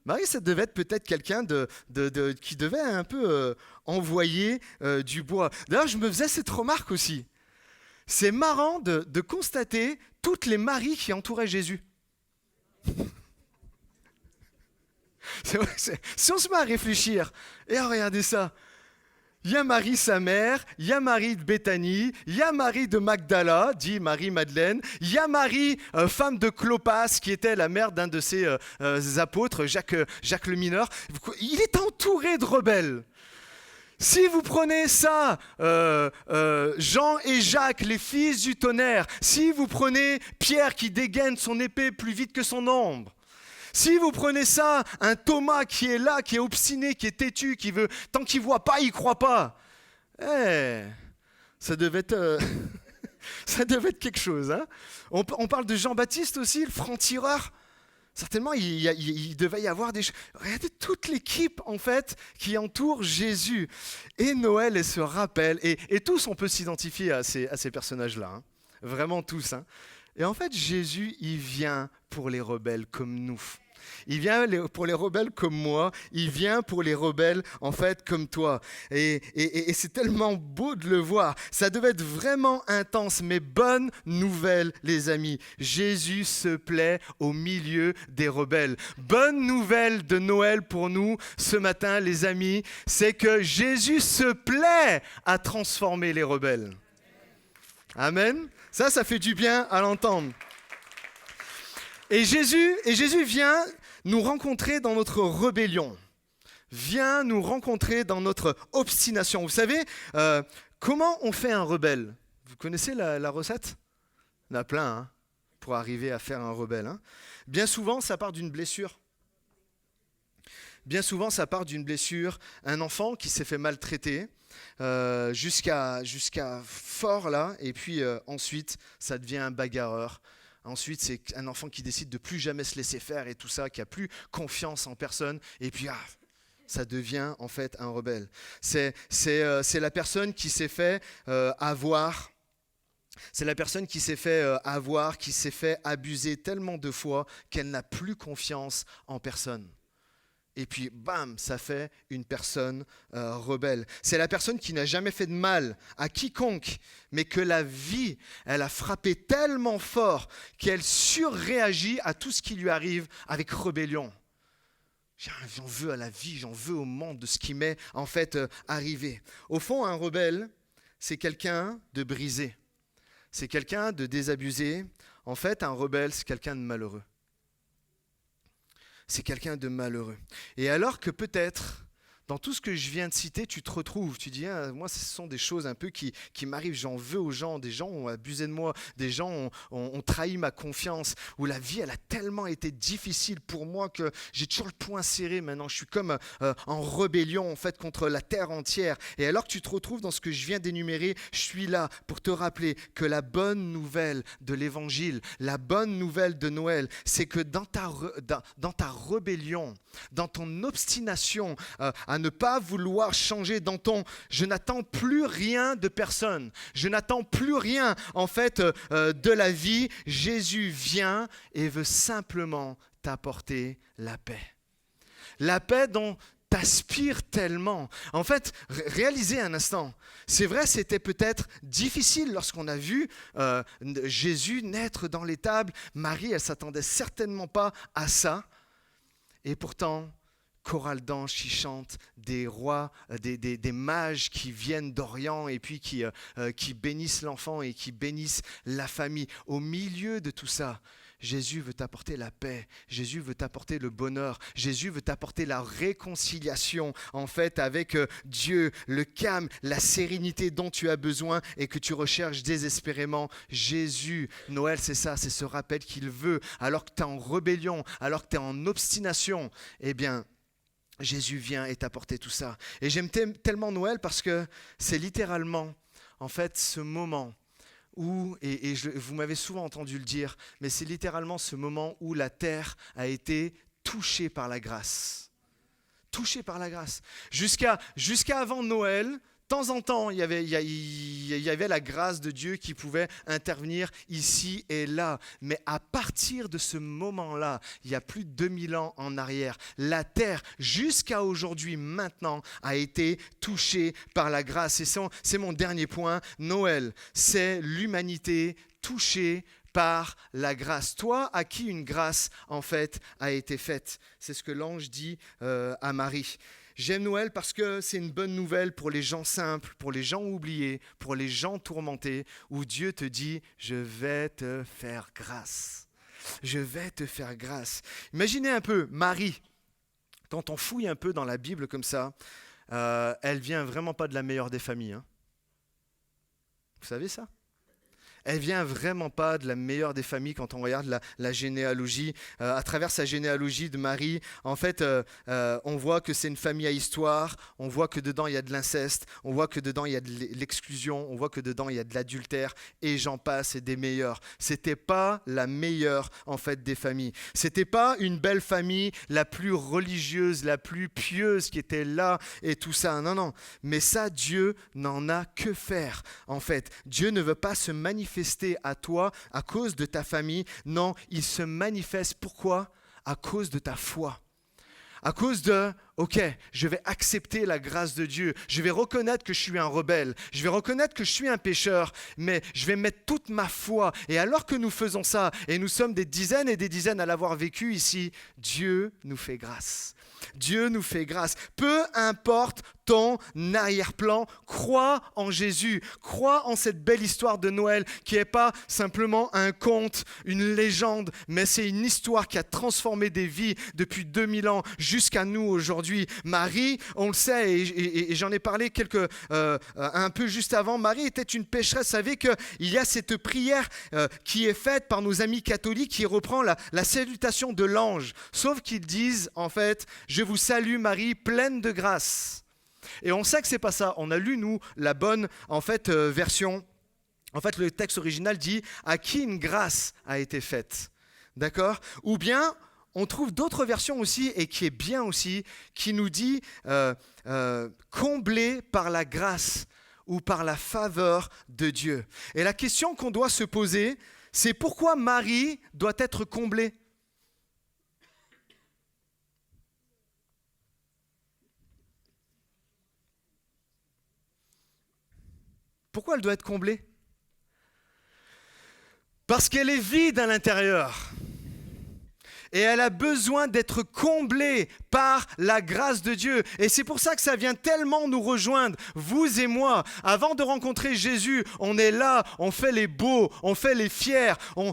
Marie, ça devait être peut-être quelqu'un qui devait un peu envoyer du bois. D'ailleurs, je me faisais cette remarque aussi. C'est marrant de constater toutes les Maries qui entouraient Jésus. C'est vrai, si on se met à réfléchir, et regardez ça, il y a Marie, sa mère, il y a Marie de Béthanie, il y a Marie de Magdala, dit Marie-Madeleine, il y a Marie, femme de Clopas, qui était la mère d'un de ses apôtres, Jacques le Mineur. Il est entouré de rebelles. Si vous prenez ça, Jean et Jacques, les fils du tonnerre, si vous prenez Pierre qui dégaine son épée plus vite que son ombre, si vous prenez ça, un Thomas qui est là, qui est obstiné, qui est têtu, qui veut, tant qu'il ne voit pas, il ne croit pas. Ça devait être, ça devait être quelque chose. Hein. On parle de Jean-Baptiste aussi, le franc-tireur. Certainement, il devait y avoir des choses. Regardez toute l'équipe, en fait, qui entoure Jésus. Et Noël, elle se rappelle. Et tous, on peut s'identifier à ces personnages-là. Hein. Vraiment tous. Hein. Et en fait, Jésus, il vient pour les rebelles comme nous. Il vient pour les rebelles comme moi, il vient pour les rebelles en fait comme toi. Et c'est tellement beau de le voir. Ça devait être vraiment intense, mais bonne nouvelle les amis. Jésus se plaît au milieu des rebelles. Bonne nouvelle de Noël pour nous ce matin les amis, c'est que Jésus se plaît à transformer les rebelles. Amen. Ça fait du bien à l'entendre. Et Jésus vient nous rencontrer dans notre rébellion, vient nous rencontrer dans notre obstination. Vous savez, comment on fait un rebelle ? Vous connaissez la recette? Il y en a plein hein, pour arriver à faire un rebelle. Hein. Bien souvent, ça part d'une blessure. Bien souvent, ça part d'une blessure. Un enfant qui s'est fait maltraiter jusqu'à fort là, et puis ensuite, ça devient un bagarreur. Ensuite, c'est un enfant qui décide de plus jamais se laisser faire et tout ça, qui a plus confiance en personne. Et puis, ça devient en fait un rebelle. C'est la personne qui s'est fait avoir. C'est la personne qui s'est fait avoir, qui s'est fait abuser tellement de fois qu'elle n'a plus confiance en personne. Et puis, bam, ça fait une personne rebelle. C'est la personne qui n'a jamais fait de mal à quiconque, mais que la vie, elle a frappé tellement fort qu'elle surréagit à tout ce qui lui arrive avec rébellion. J'en veux à la vie, j'en veux au monde de ce qui m'est en fait arrivé. Au fond, un rebelle, c'est quelqu'un de brisé. C'est quelqu'un de désabusé. En fait, un rebelle, c'est quelqu'un de malheureux. C'est quelqu'un de malheureux. Et alors que peut-être, dans tout ce que je viens de citer, tu te retrouves, tu dis, moi ce sont des choses un peu qui m'arrivent, j'en veux aux gens, des gens ont abusé de moi, des gens ont trahi ma confiance, où la vie elle a tellement été difficile pour moi que j'ai toujours le poing serré maintenant, je suis comme en rébellion en fait contre la terre entière. Et alors que tu te retrouves dans ce que je viens d'énumérer, je suis là pour te rappeler que la bonne nouvelle de l'évangile, la bonne nouvelle de Noël, c'est que dans ta rébellion, dans ton obstination à ne pas vouloir changer, dans ton « je n'attends plus rien de personne », je n'attends plus rien en fait de la vie, Jésus vient et veut simplement t'apporter la paix. La paix dont t'aspires tellement. En fait, réalisez un instant, c'est vrai, c'était peut-être difficile lorsqu'on a vu Jésus naître dans l'étable. Marie, elle ne s'attendait certainement pas à ça. Et pourtant, chorale d'anges qui chantent, des rois, des mages qui viennent d'Orient et puis qui bénissent l'enfant et qui bénissent la famille. Au milieu de tout ça, Jésus veut t'apporter la paix, Jésus veut t'apporter le bonheur, Jésus veut t'apporter la réconciliation en fait avec Dieu, le calme, la sérénité dont tu as besoin et que tu recherches désespérément. Jésus, Noël c'est ça, c'est ce rappel qu'il veut alors que tu es en rébellion, alors que tu es en obstination, eh bien Jésus vient et t'apporter tout ça. Et j'aime tellement Noël parce que c'est littéralement en fait ce moment où, vous m'avez souvent entendu le dire, mais c'est littéralement ce moment où la terre a été touchée par la grâce. Touchée par la grâce. Jusqu'à avant Noël, de temps en temps, il y avait la grâce de Dieu qui pouvait intervenir ici et là. Mais à partir de ce moment-là, il y a plus de 2000 ans en arrière, la terre, jusqu'à aujourd'hui, maintenant, a été touchée par la grâce. Et c'est mon dernier point. Noël, c'est l'humanité touchée par la grâce. Toi, à qui une grâce, en fait, a été faite. C'est ce que l'ange dit à Marie. J'aime Noël parce que c'est une bonne nouvelle pour les gens simples, pour les gens oubliés, pour les gens tourmentés, où Dieu te dit « je vais te faire grâce ». Je vais te faire grâce. Imaginez un peu Marie, quand on fouille un peu dans la Bible comme ça, elle vient vraiment pas de la meilleure des familles. Hein. Vous savez ça ? Elle vient vraiment pas de la meilleure des familles quand on regarde la généalogie. À travers sa généalogie de Marie, en fait, on voit que c'est une famille à histoire, on voit que dedans il y a de l'inceste, on voit que dedans il y a de l'exclusion, on voit que dedans il y a de l'adultère, et j'en passe, et des meilleurs. C'était pas la meilleure en fait des familles. C'était pas une belle famille, la plus religieuse, la plus pieuse qui était là et tout ça. Non, non. Mais ça, Dieu n'en a que faire. En fait, Dieu ne veut pas se manifester à toi à cause de ta famille. Non, il se manifeste. Pourquoi ? À cause de ta foi. À cause de, ok, je vais accepter la grâce de Dieu. Je vais reconnaître que je suis un rebelle. Je vais reconnaître que je suis un pécheur. Mais je vais mettre toute ma foi. Et alors que nous faisons ça, et nous sommes des dizaines et des dizaines à l'avoir vécu ici, Dieu nous fait grâce. Dieu nous fait grâce. Peu importe ton arrière-plan. Crois en Jésus. Crois en cette belle histoire de Noël qui n'est pas simplement un conte, une légende, mais c'est une histoire qui a transformé des vies depuis 2000 ans jusqu'à nous aujourd'hui. Marie, on le sait, et j'en ai parlé un peu juste avant, Marie était une pécheresse. Vous savez qu'il y a cette prière qui est faite par nos amis catholiques qui reprend la salutation de l'ange. Sauf qu'ils disent, en fait, « Je vous salue Marie, pleine de grâce ». Et on sait que c'est pas ça. On a lu, nous, la bonne, version. En fait, le texte original dit « À qui une grâce a été faite ». D'accord ? Ou bien, on trouve d'autres versions aussi, et qui est bien aussi, qui nous dit comblé par la grâce ou par la faveur de Dieu. Et la question qu'on doit se poser, c'est pourquoi Marie doit être comblée ? Pourquoi elle doit être comblée ? Parce qu'elle est vide à l'intérieur. Et elle a besoin d'être comblée par la grâce de Dieu. Et c'est pour ça que ça vient tellement nous rejoindre, vous et moi. Avant de rencontrer Jésus, on est là, on fait les beaux, on fait les fiers, on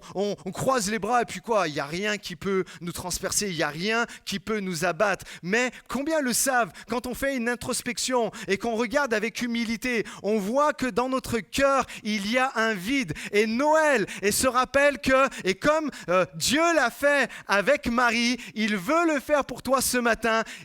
croise les bras et puis quoi ? Il n'y a rien qui peut nous transpercer, il n'y a rien qui peut nous abattre. Mais combien le savent, quand on fait une introspection et qu'on regarde avec humilité, on voit que dans notre cœur, il y a un vide. Et Noël, et se rappelle que, et comme Dieu l'a fait avec Marie, il veut le faire pour toi ce matin.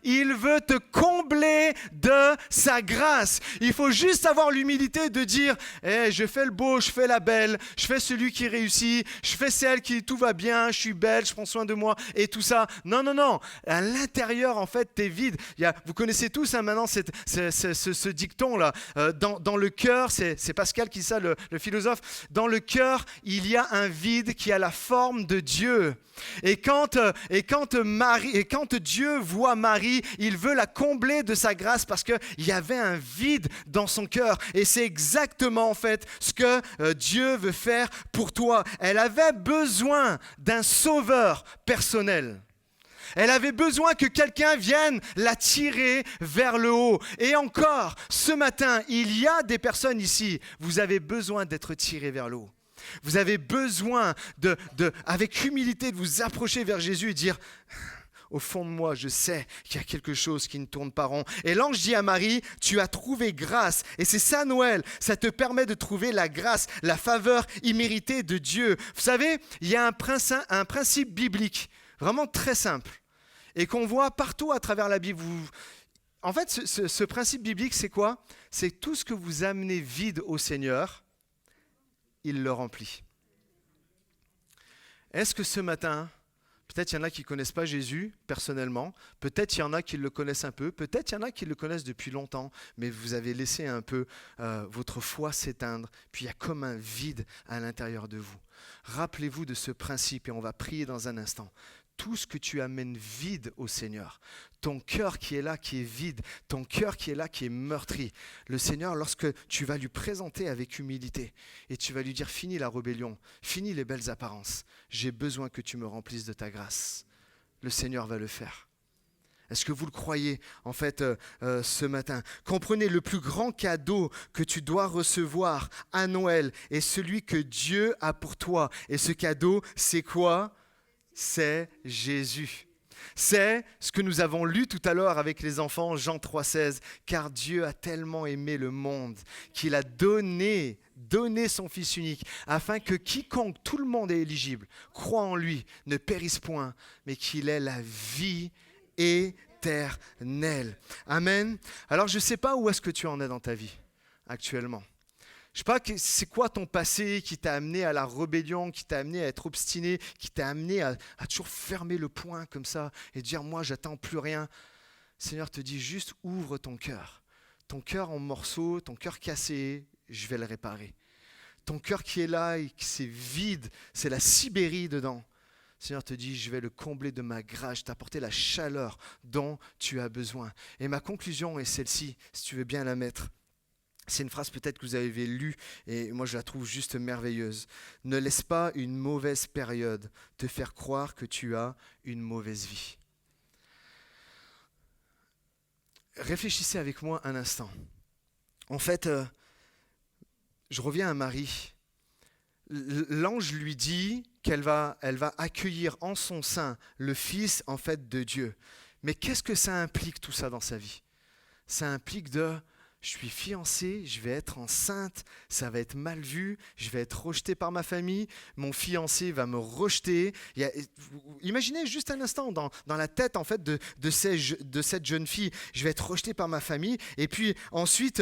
Il veut te combler de sa grâce. Il faut juste avoir l'humilité de dire je fais le beau, je fais la belle, je fais celui qui réussit, je fais celle qui tout va bien, je suis belle, je prends soin de moi et tout ça. Non. À l'intérieur, en fait, t'es vide. Vous connaissez tous maintenant ce dicton-là. Dans le cœur, c'est Pascal qui dit ça, le philosophe. Dans le cœur, il y a un vide qui a la forme de Dieu. Et quand Dieu voit Marie, il veut la combler de sa grâce parce qu'il y avait un vide dans son cœur. Et c'est exactement en fait ce que Dieu veut faire pour toi. Elle avait besoin d'un sauveur personnel. Elle avait besoin que quelqu'un vienne la tirer vers le haut. Et encore, ce matin, il y a des personnes ici, vous avez besoin d'être tirés vers le haut. Vous avez besoin avec humilité, de vous approcher vers Jésus et dire « Au fond de moi, je sais qu'il y a quelque chose qui ne tourne pas rond. » Et l'ange dit à Marie, « Tu as trouvé grâce. » Et c'est ça Noël, ça te permet de trouver la grâce, la faveur imméritée de Dieu. Vous savez, il y a un principe biblique vraiment très simple et qu'on voit partout à travers la Bible. En fait, ce principe biblique, c'est quoi ? C'est tout ce que vous amenez vide au Seigneur, il le remplit. Est-ce que ce matin, peut-être il y en a qui ne connaissent pas Jésus personnellement, peut-être il y en a qui le connaissent un peu, peut-être il y en a qui le connaissent depuis longtemps, mais vous avez laissé un peu votre foi s'éteindre, puis il y a comme un vide à l'intérieur de vous. Rappelez-vous de ce principe et on va prier dans un instant. Tout ce que tu amènes vide au Seigneur, ton cœur qui est là, qui est vide, ton cœur qui est là, qui est meurtri, le Seigneur, lorsque tu vas lui présenter avec humilité et tu vas lui dire, fini la rébellion, fini les belles apparences, j'ai besoin que tu me remplisses de ta grâce. Le Seigneur va le faire. Est-ce que vous le croyez en fait ce matin ? Comprenez, le plus grand cadeau que tu dois recevoir à Noël est celui que Dieu a pour toi. Et ce cadeau, c'est quoi ? C'est Jésus. C'est ce que nous avons lu tout à l'heure avec les enfants, Jean 3,16. Car Dieu a tellement aimé le monde qu'il a donné son Fils unique, afin que quiconque, tout le monde est éligible, croit en lui, ne périsse point, mais qu'il ait la vie éternelle. Amen. Alors je ne sais pas où est-ce que tu en es dans ta vie actuellement. Je ne sais pas c'est quoi ton passé qui t'a amené à la rébellion, qui t'a amené à être obstiné, qui t'a amené à toujours fermer le poing comme ça et dire « moi, j'attends plus rien ». Le Seigneur te dit juste ouvre ton cœur en morceaux, ton cœur cassé, je vais le réparer. Ton cœur qui est là et qui c'est vide, c'est la Sibérie dedans. Le Seigneur te dit, je vais le combler de ma grâce, t'apporter la chaleur dont tu as besoin. Et ma conclusion est celle-ci, si tu veux bien la mettre. C'est une phrase peut-être que vous avez lue et moi je la trouve juste merveilleuse. Ne laisse pas une mauvaise période te faire croire que tu as une mauvaise vie. réfléchissez avec moi un instant. En fait, je reviens à Marie. L'ange lui dit elle va accueillir en son sein le Fils en fait de Dieu. Mais qu'est-ce que ça implique tout ça dans sa vie? Ça implique je suis fiancée, je vais être enceinte, ça va être mal vu, je vais être rejetée par ma famille, mon fiancé va me rejeter. Imaginez juste un instant dans la tête en fait de cette jeune fille, je vais être rejetée par ma famille et puis ensuite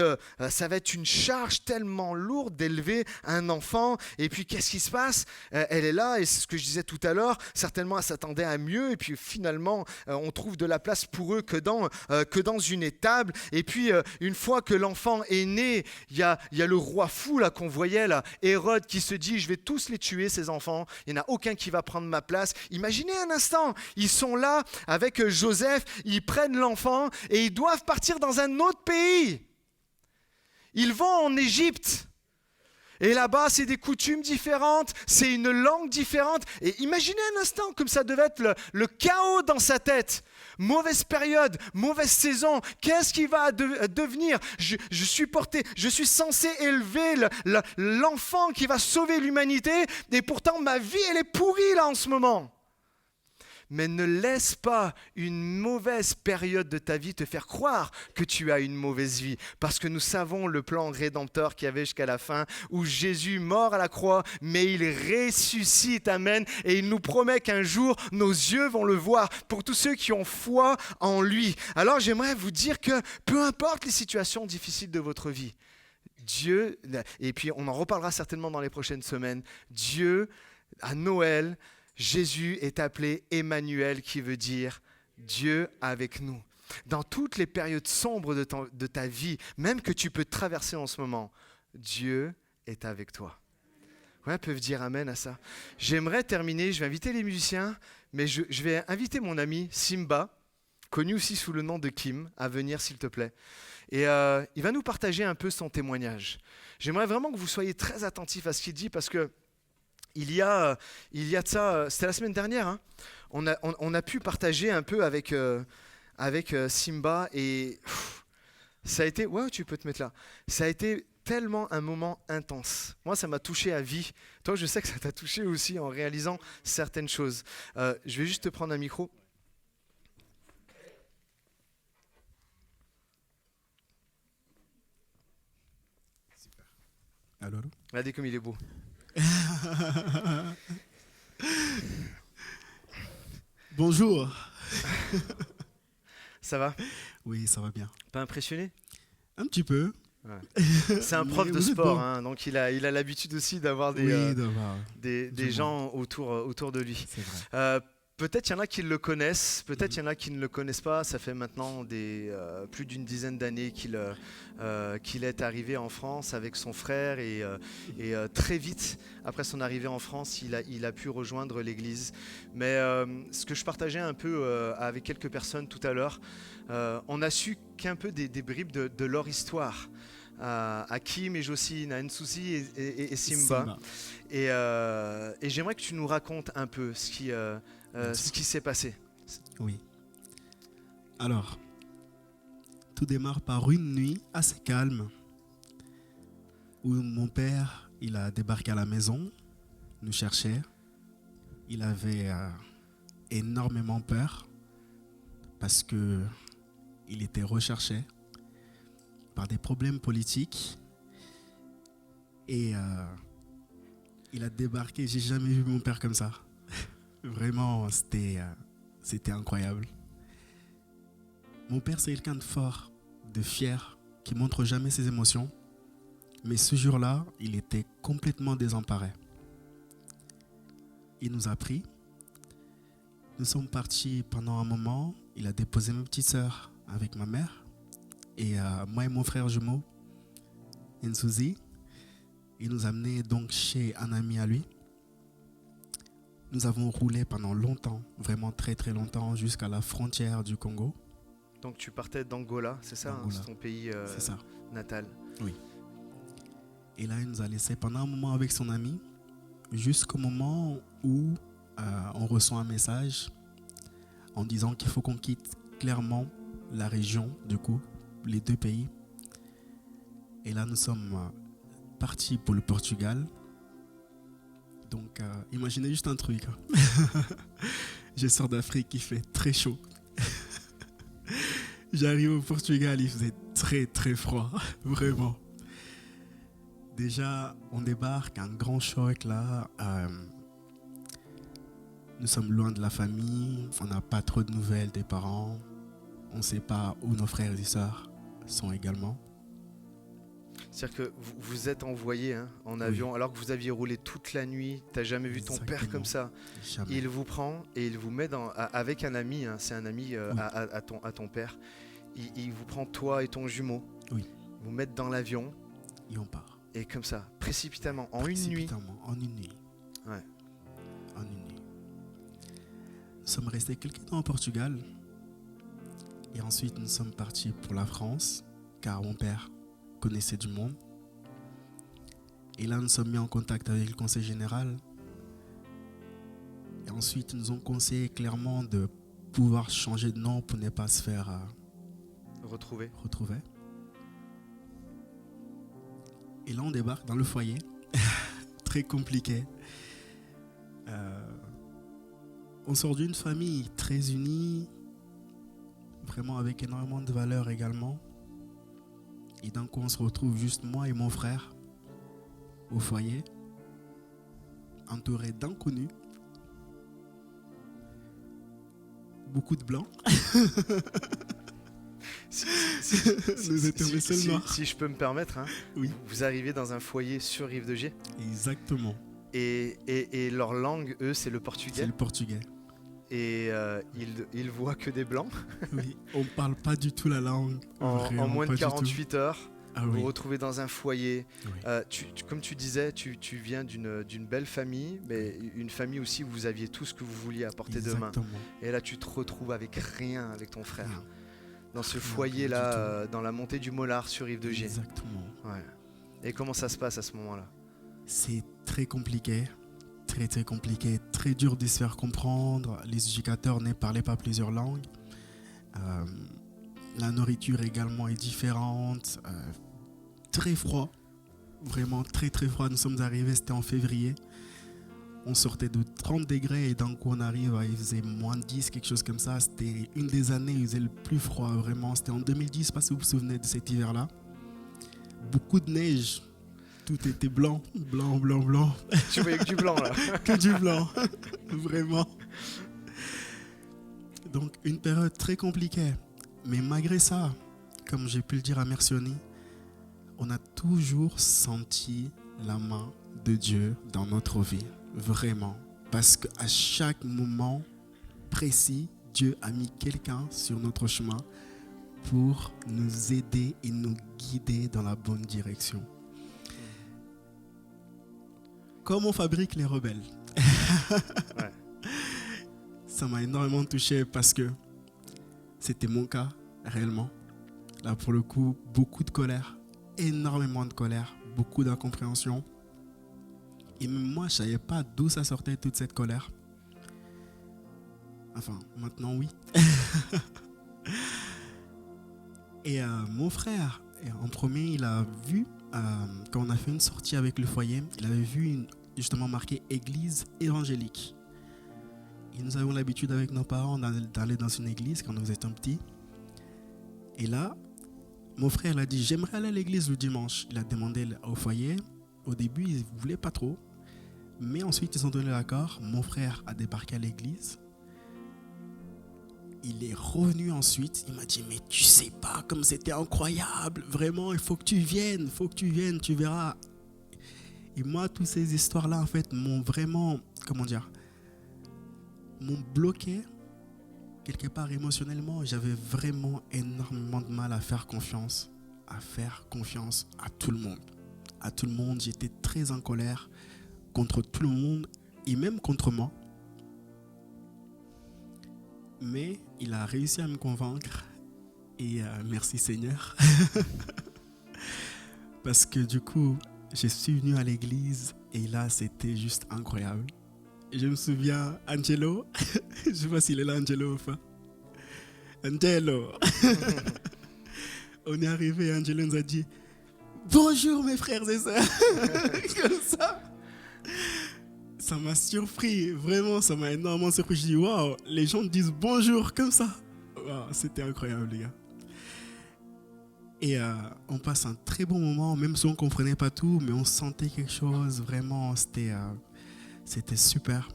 ça va être une charge tellement lourde d'élever un enfant et puis qu'est-ce qui se passe? Elle est là et c'est ce que je disais tout à l'heure, certainement elle s'attendait à mieux et puis finalement on trouve de la place pour eux que dans une étable et puis une fois que l'enfant est né, il y a le roi fou là qu'on voyait là, Hérode qui se dit je vais tous les tuer ces enfants, il n'y en a aucun qui va prendre ma place. Imaginez un instant, ils sont là avec Joseph, ils prennent l'enfant et ils doivent partir dans un autre pays. Ils vont en Égypte. Et là-bas, c'est des coutumes différentes, c'est une langue différente. Et imaginez un instant comme ça devait être le chaos dans sa tête. Mauvaise période, mauvaise saison, qu'est-ce qui va devenir? Je suis censé élever l'enfant qui va sauver l'humanité et pourtant ma vie, elle est pourrie là en ce moment. Mais ne laisse pas une mauvaise période de ta vie te faire croire que tu as une mauvaise vie. Parce que nous savons le plan rédempteur qu'il y avait jusqu'à la fin, où Jésus mort à la croix, mais il ressuscite, amen. Et il nous promet qu'un jour, nos yeux vont le voir pour tous ceux qui ont foi en lui. Alors j'aimerais vous dire que peu importe les situations difficiles de votre vie, Dieu, et puis on en reparlera certainement dans les prochaines semaines, Dieu, à Noël, Jésus est appelé Emmanuel, qui veut dire Dieu avec nous. Dans toutes les périodes sombres de ta vie, même que tu peux traverser en ce moment, Dieu est avec toi. Ouais, peuvent dire amen à ça. J'aimerais terminer, je vais inviter les musiciens, mais je vais inviter mon ami Simba, connu aussi sous le nom de Kim, à venir s'il te plaît. Et il va nous partager un peu son témoignage. J'aimerais vraiment que vous soyez très attentifs à ce qu'il dit parce que il y a de ça, c'était la semaine dernière, hein, on a pu partager un peu avec Simba et ça a été, ouais, tu peux te mettre là, ça a été tellement un moment intense. Moi, ça m'a touché à vie. Toi, je sais que ça t'a touché aussi en réalisant certaines choses. Je vais juste te prendre un micro. Super. Allô, allô? Regardez comme il est beau. Bonjour. Ça va? Oui, ça va bien. Pas impressionné? Un petit peu. Ouais. C'est un prof de sport, hein, donc il a l'habitude aussi d'avoir des gens autour de lui. C'est vrai. Peut-être il y en a qui le connaissent, peut-être il y en a qui ne le connaissent pas. Ça fait maintenant plus d'une dizaine d'années qu'il est arrivé en France avec son frère et très vite, après son arrivée en France, il a pu rejoindre l'église. Mais ce que je partageais un peu avec quelques personnes tout à l'heure, on a su qu'un peu des bribes de leur histoire. À Kim et Jocelyne, à Nsouzi et Simba. Et j'aimerais que tu nous racontes un peu ce qui s'est passé. Oui. Alors, tout démarre par une nuit assez calme où mon père, il a débarqué à la maison, nous cherchait. Il avait énormément peur parce que il était recherché par des problèmes politiques et il a débarqué. J'ai jamais vu mon père comme ça. Vraiment, c'était incroyable. Mon père, c'est quelqu'un de fort, de fier, qui montre jamais ses émotions. Mais ce jour-là, il était complètement désemparé. Il nous a pris. Nous sommes partis pendant un moment. Il a déposé ma petite sœur avec ma mère. Et moi et mon frère jumeau, Nsouzi, il nous a amenés donc chez un ami à lui. Nous avons roulé pendant longtemps, vraiment très très longtemps, jusqu'à la frontière du Congo. Donc tu partais d'Angola, c'est ça, hein, c'est ton pays natal. Oui. Et là, il nous a laissés pendant un moment avec son ami, jusqu'au moment où on reçoit un message en disant qu'il faut qu'on quitte clairement la région, du coup, les deux pays. Et là, nous sommes partis pour le Portugal. Donc, imaginez juste un truc. Je sors d'Afrique, il fait très chaud. J'arrive au Portugal, il faisait très très froid, vraiment. Déjà, on débarque, un grand choc là. Nous sommes loin de la famille, on n'a pas trop de nouvelles des parents. On ne sait pas où nos frères et sœurs sont également. C'est-à-dire que vous êtes envoyé en avion alors que vous aviez roulé toute la nuit, tu n'as jamais vu ton père comme ça. Jamais. Il vous prend et il vous met avec un ami, c'est un ami à ton père. Il vous prend toi et ton jumeau, vous mettent dans l'avion et on part. Et comme ça, précipitamment, en une nuit. En une nuit. Ouais. En une nuit. Nous sommes restés quelques temps au Portugal et ensuite nous sommes partis pour la France car mon père connaissait du monde. Et là, nous sommes mis en contact avec le conseil général. Et ensuite, ils nous ont conseillé clairement de pouvoir changer de nom pour ne pas se faire retrouver. Et là, on débarque dans le foyer. Très compliqué. On sort d'une famille très unie, vraiment avec énormément de valeurs également. Et d'un coup, on se retrouve juste moi et mon frère au foyer, entourés d'inconnus. Beaucoup de blancs. Nous étions les seuls noirs. Si je peux me permettre, oui. Vous arrivez dans un foyer sur Rive de Gier. Exactement. Et leur langue, eux, c'est le portugais. C'est le portugais. Et ils voient que des blancs. Oui, on ne parle pas du tout la langue. En moins de 48 heures, vous vous oui. retrouvez dans un foyer. Oui. Comme tu disais, tu viens d'une belle famille, mais une famille aussi où vous aviez tout ce que vous vouliez à portée de main. Et là, tu te retrouves avec rien avec ton frère. Rien. Dans ce foyer-là, dans la montée du Mollard sur Rive de Gier. Exactement. Ouais. Et comment ça se passe à ce moment-là? C'est très compliqué. Très très compliqué, très dur de se faire comprendre. Les éducateurs ne parlaient pas plusieurs langues. La nourriture également est différente. Très froid, vraiment très très froid. Nous sommes arrivés, c'était en février. On sortait de 30 degrés et d'un coup on arrive, il faisait moins 10, quelque chose comme ça. C'était une des années où il faisait le plus froid, vraiment. C'était en 2010, je ne sais pas si vous vous souvenez de cet hiver-là. Beaucoup de neige. Tout était blanc. Tu voyais que du blanc là. Que du blanc, vraiment. Donc une période très compliquée. Mais malgré ça, comme j'ai pu le dire à Mercioni, on a toujours senti la main de Dieu dans notre vie. Vraiment. Parce qu'à chaque moment précis, Dieu a mis quelqu'un sur notre chemin pour nous aider et nous guider dans la bonne direction. Comme on fabrique les rebelles. Ouais. Ça m'a énormément touché parce que c'était mon cas, réellement. Là, pour le coup, beaucoup de colère, énormément de colère, beaucoup d'incompréhension. Et même moi, je ne savais pas d'où ça sortait toute cette colère. Enfin, maintenant, oui. Et mon frère, en premier, il a vu, quand on a fait une sortie avec le foyer, il avait vu justement marqué église évangélique. Et nous avons l'habitude avec nos parents d'aller dans une église quand nous étions petits. Et là, mon frère a dit, j'aimerais aller à l'église le dimanche. Il a demandé au foyer. Au début, il ne voulait pas trop. Mais ensuite, ils ont donné l'accord. Mon frère a débarqué à l'église. Il est revenu ensuite. Il m'a dit, mais tu sais pas comme c'était incroyable. Vraiment, il faut que tu viennes, tu verras. Et moi, toutes ces histoires-là, en fait, m'ont vraiment, m'ont bloqué quelque part émotionnellement. J'avais vraiment énormément de mal à faire confiance à tout le monde. À tout le monde, j'étais très en colère contre tout le monde et même contre moi. Mais il a réussi à me convaincre et merci Seigneur. Parce que du coup, je suis venu à l'église et là, c'était juste incroyable. Et je me souviens, Angelo, je ne sais pas s'il est là, Angelo ou pas. Angelo. On est arrivé, Angelo nous a dit bonjour mes frères et sœurs. Comme ça. Ça m'a surpris, vraiment, ça m'a énormément surpris. Je dis waouh, les gens disent bonjour comme ça. Wow, c'était incroyable, les gars. Et on passe un très bon moment, même si on ne comprenait pas tout, mais on sentait quelque chose, vraiment, c'était super.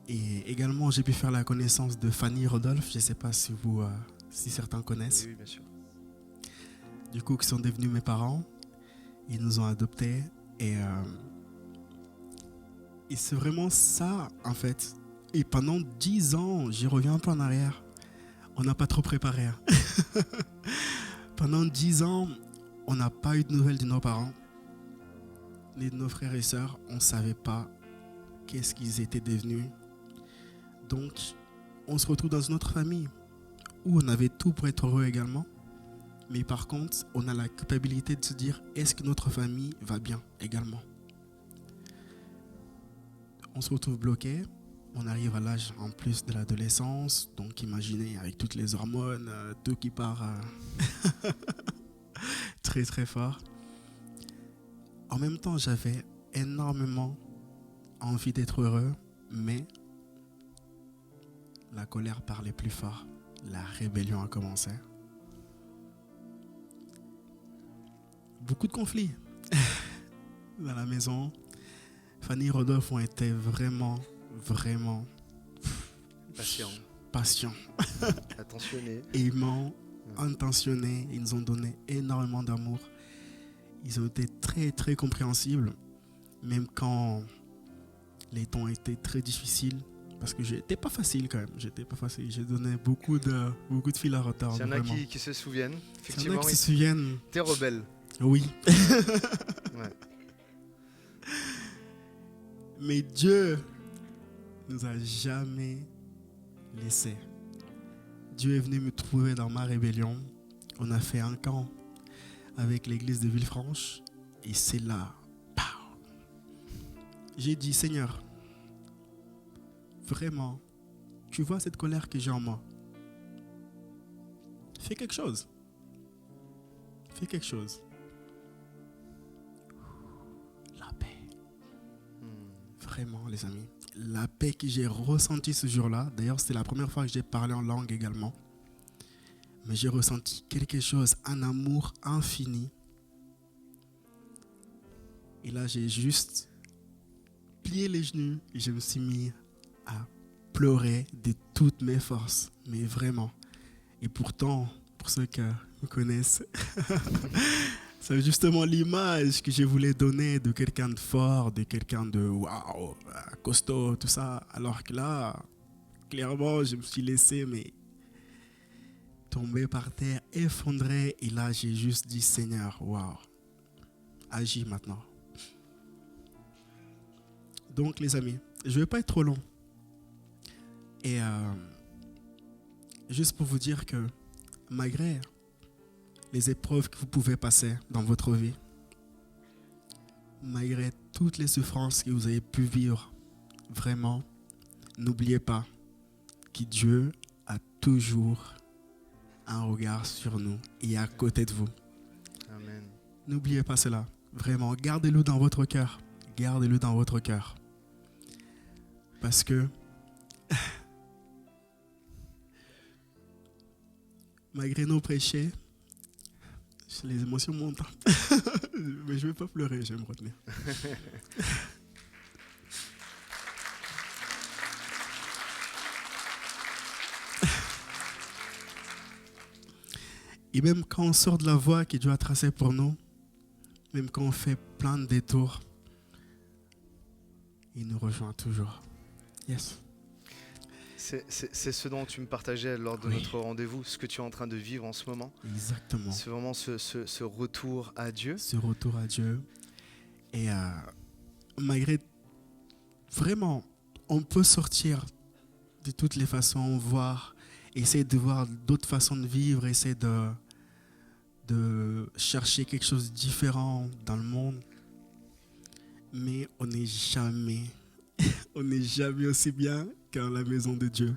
Et également, j'ai pu faire la connaissance de Fanny Rodolphe, je ne sais pas si certains connaissent. Oui, bien sûr. Du coup, qui sont devenus mes parents, ils nous ont adoptés et c'est vraiment ça, en fait. Et pendant 10 ans, j'y reviens un peu en arrière, on n'a pas trop préparé. Hein. Pendant 10 ans, on n'a pas eu de nouvelles de nos parents, ni de nos frères et sœurs. On ne savait pas qu'est-ce qu'ils étaient devenus. Donc, on se retrouve dans une autre famille où on avait tout pour être heureux également. Mais par contre, on a la culpabilité de se dire, est-ce que notre famille va bien également? On se retrouve bloqué. On arrive à l'âge en plus de l'adolescence, donc imaginez avec toutes les hormones, tout qui part très très fort. En même temps, j'avais énormément envie d'être heureux, mais la colère parlait plus fort. La rébellion a commencé. Beaucoup de conflits dans la maison. Fanny et Rodolphe ont été vraiment patients, attentionnés, aimants, intentionnés. Ils nous ont donné énormément d'amour. Ils ont été très très compréhensibles, même quand les temps étaient très difficiles, parce que j'étais pas facile quand même. J'ai donné beaucoup de fil à retordre. Il y en a qui se souviennent. Effectivement, il y en a qui se souviennent. T'es rebelle. Oui. Ouais. Mais Dieu nous a jamais laissé. Dieu est venu me trouver dans ma rébellion. On a fait un camp avec l'église de Villefranche et c'est là, pow, j'ai dit Seigneur, vraiment, tu vois cette colère que j'ai en moi. Fais quelque chose. Fais quelque chose. La paix. Vraiment, les amis. La paix que j'ai ressentie ce jour-là, d'ailleurs, c'était la première fois que j'ai parlé en langue également. Mais j'ai ressenti quelque chose, un amour infini. Et là, j'ai juste plié les genoux et je me suis mis à pleurer de toutes mes forces. Mais vraiment. Et pourtant, pour ceux qui me connaissent, c'est justement l'image que je voulais donner de quelqu'un de fort, de quelqu'un de waouh, costaud, tout ça. Alors que là, clairement, je me suis laissé tomber par terre, effondré. Et là, j'ai juste dit, Seigneur, waouh, agis maintenant. Donc, les amis, je ne vais pas être trop long. Et juste pour vous dire que malgré les épreuves que vous pouvez passer dans votre vie, malgré toutes les souffrances que vous avez pu vivre, vraiment, n'oubliez pas que Dieu a toujours un regard sur nous et à côté de vous. Amen. N'oubliez pas cela. Vraiment, gardez-le dans votre cœur. Gardez-le dans votre cœur. Parce que malgré nos péchés, les émotions montent. Mais je ne vais pas pleurer, je vais me retenir. Et même quand on sort de la voie que Dieu a tracée pour nous, même quand on fait plein de détours, il nous rejoint toujours. Yes. C'est ce dont tu me partageais lors de notre rendez-vous, ce que tu es en train de vivre en ce moment. Exactement. C'est vraiment ce retour à Dieu. Ce retour à Dieu. Et malgré, vraiment, on peut sortir de toutes les façons, essayer de voir d'autres façons de vivre, essayer de chercher quelque chose de différent dans le monde. Mais on n'est jamais aussi bien qu'à la maison de Dieu.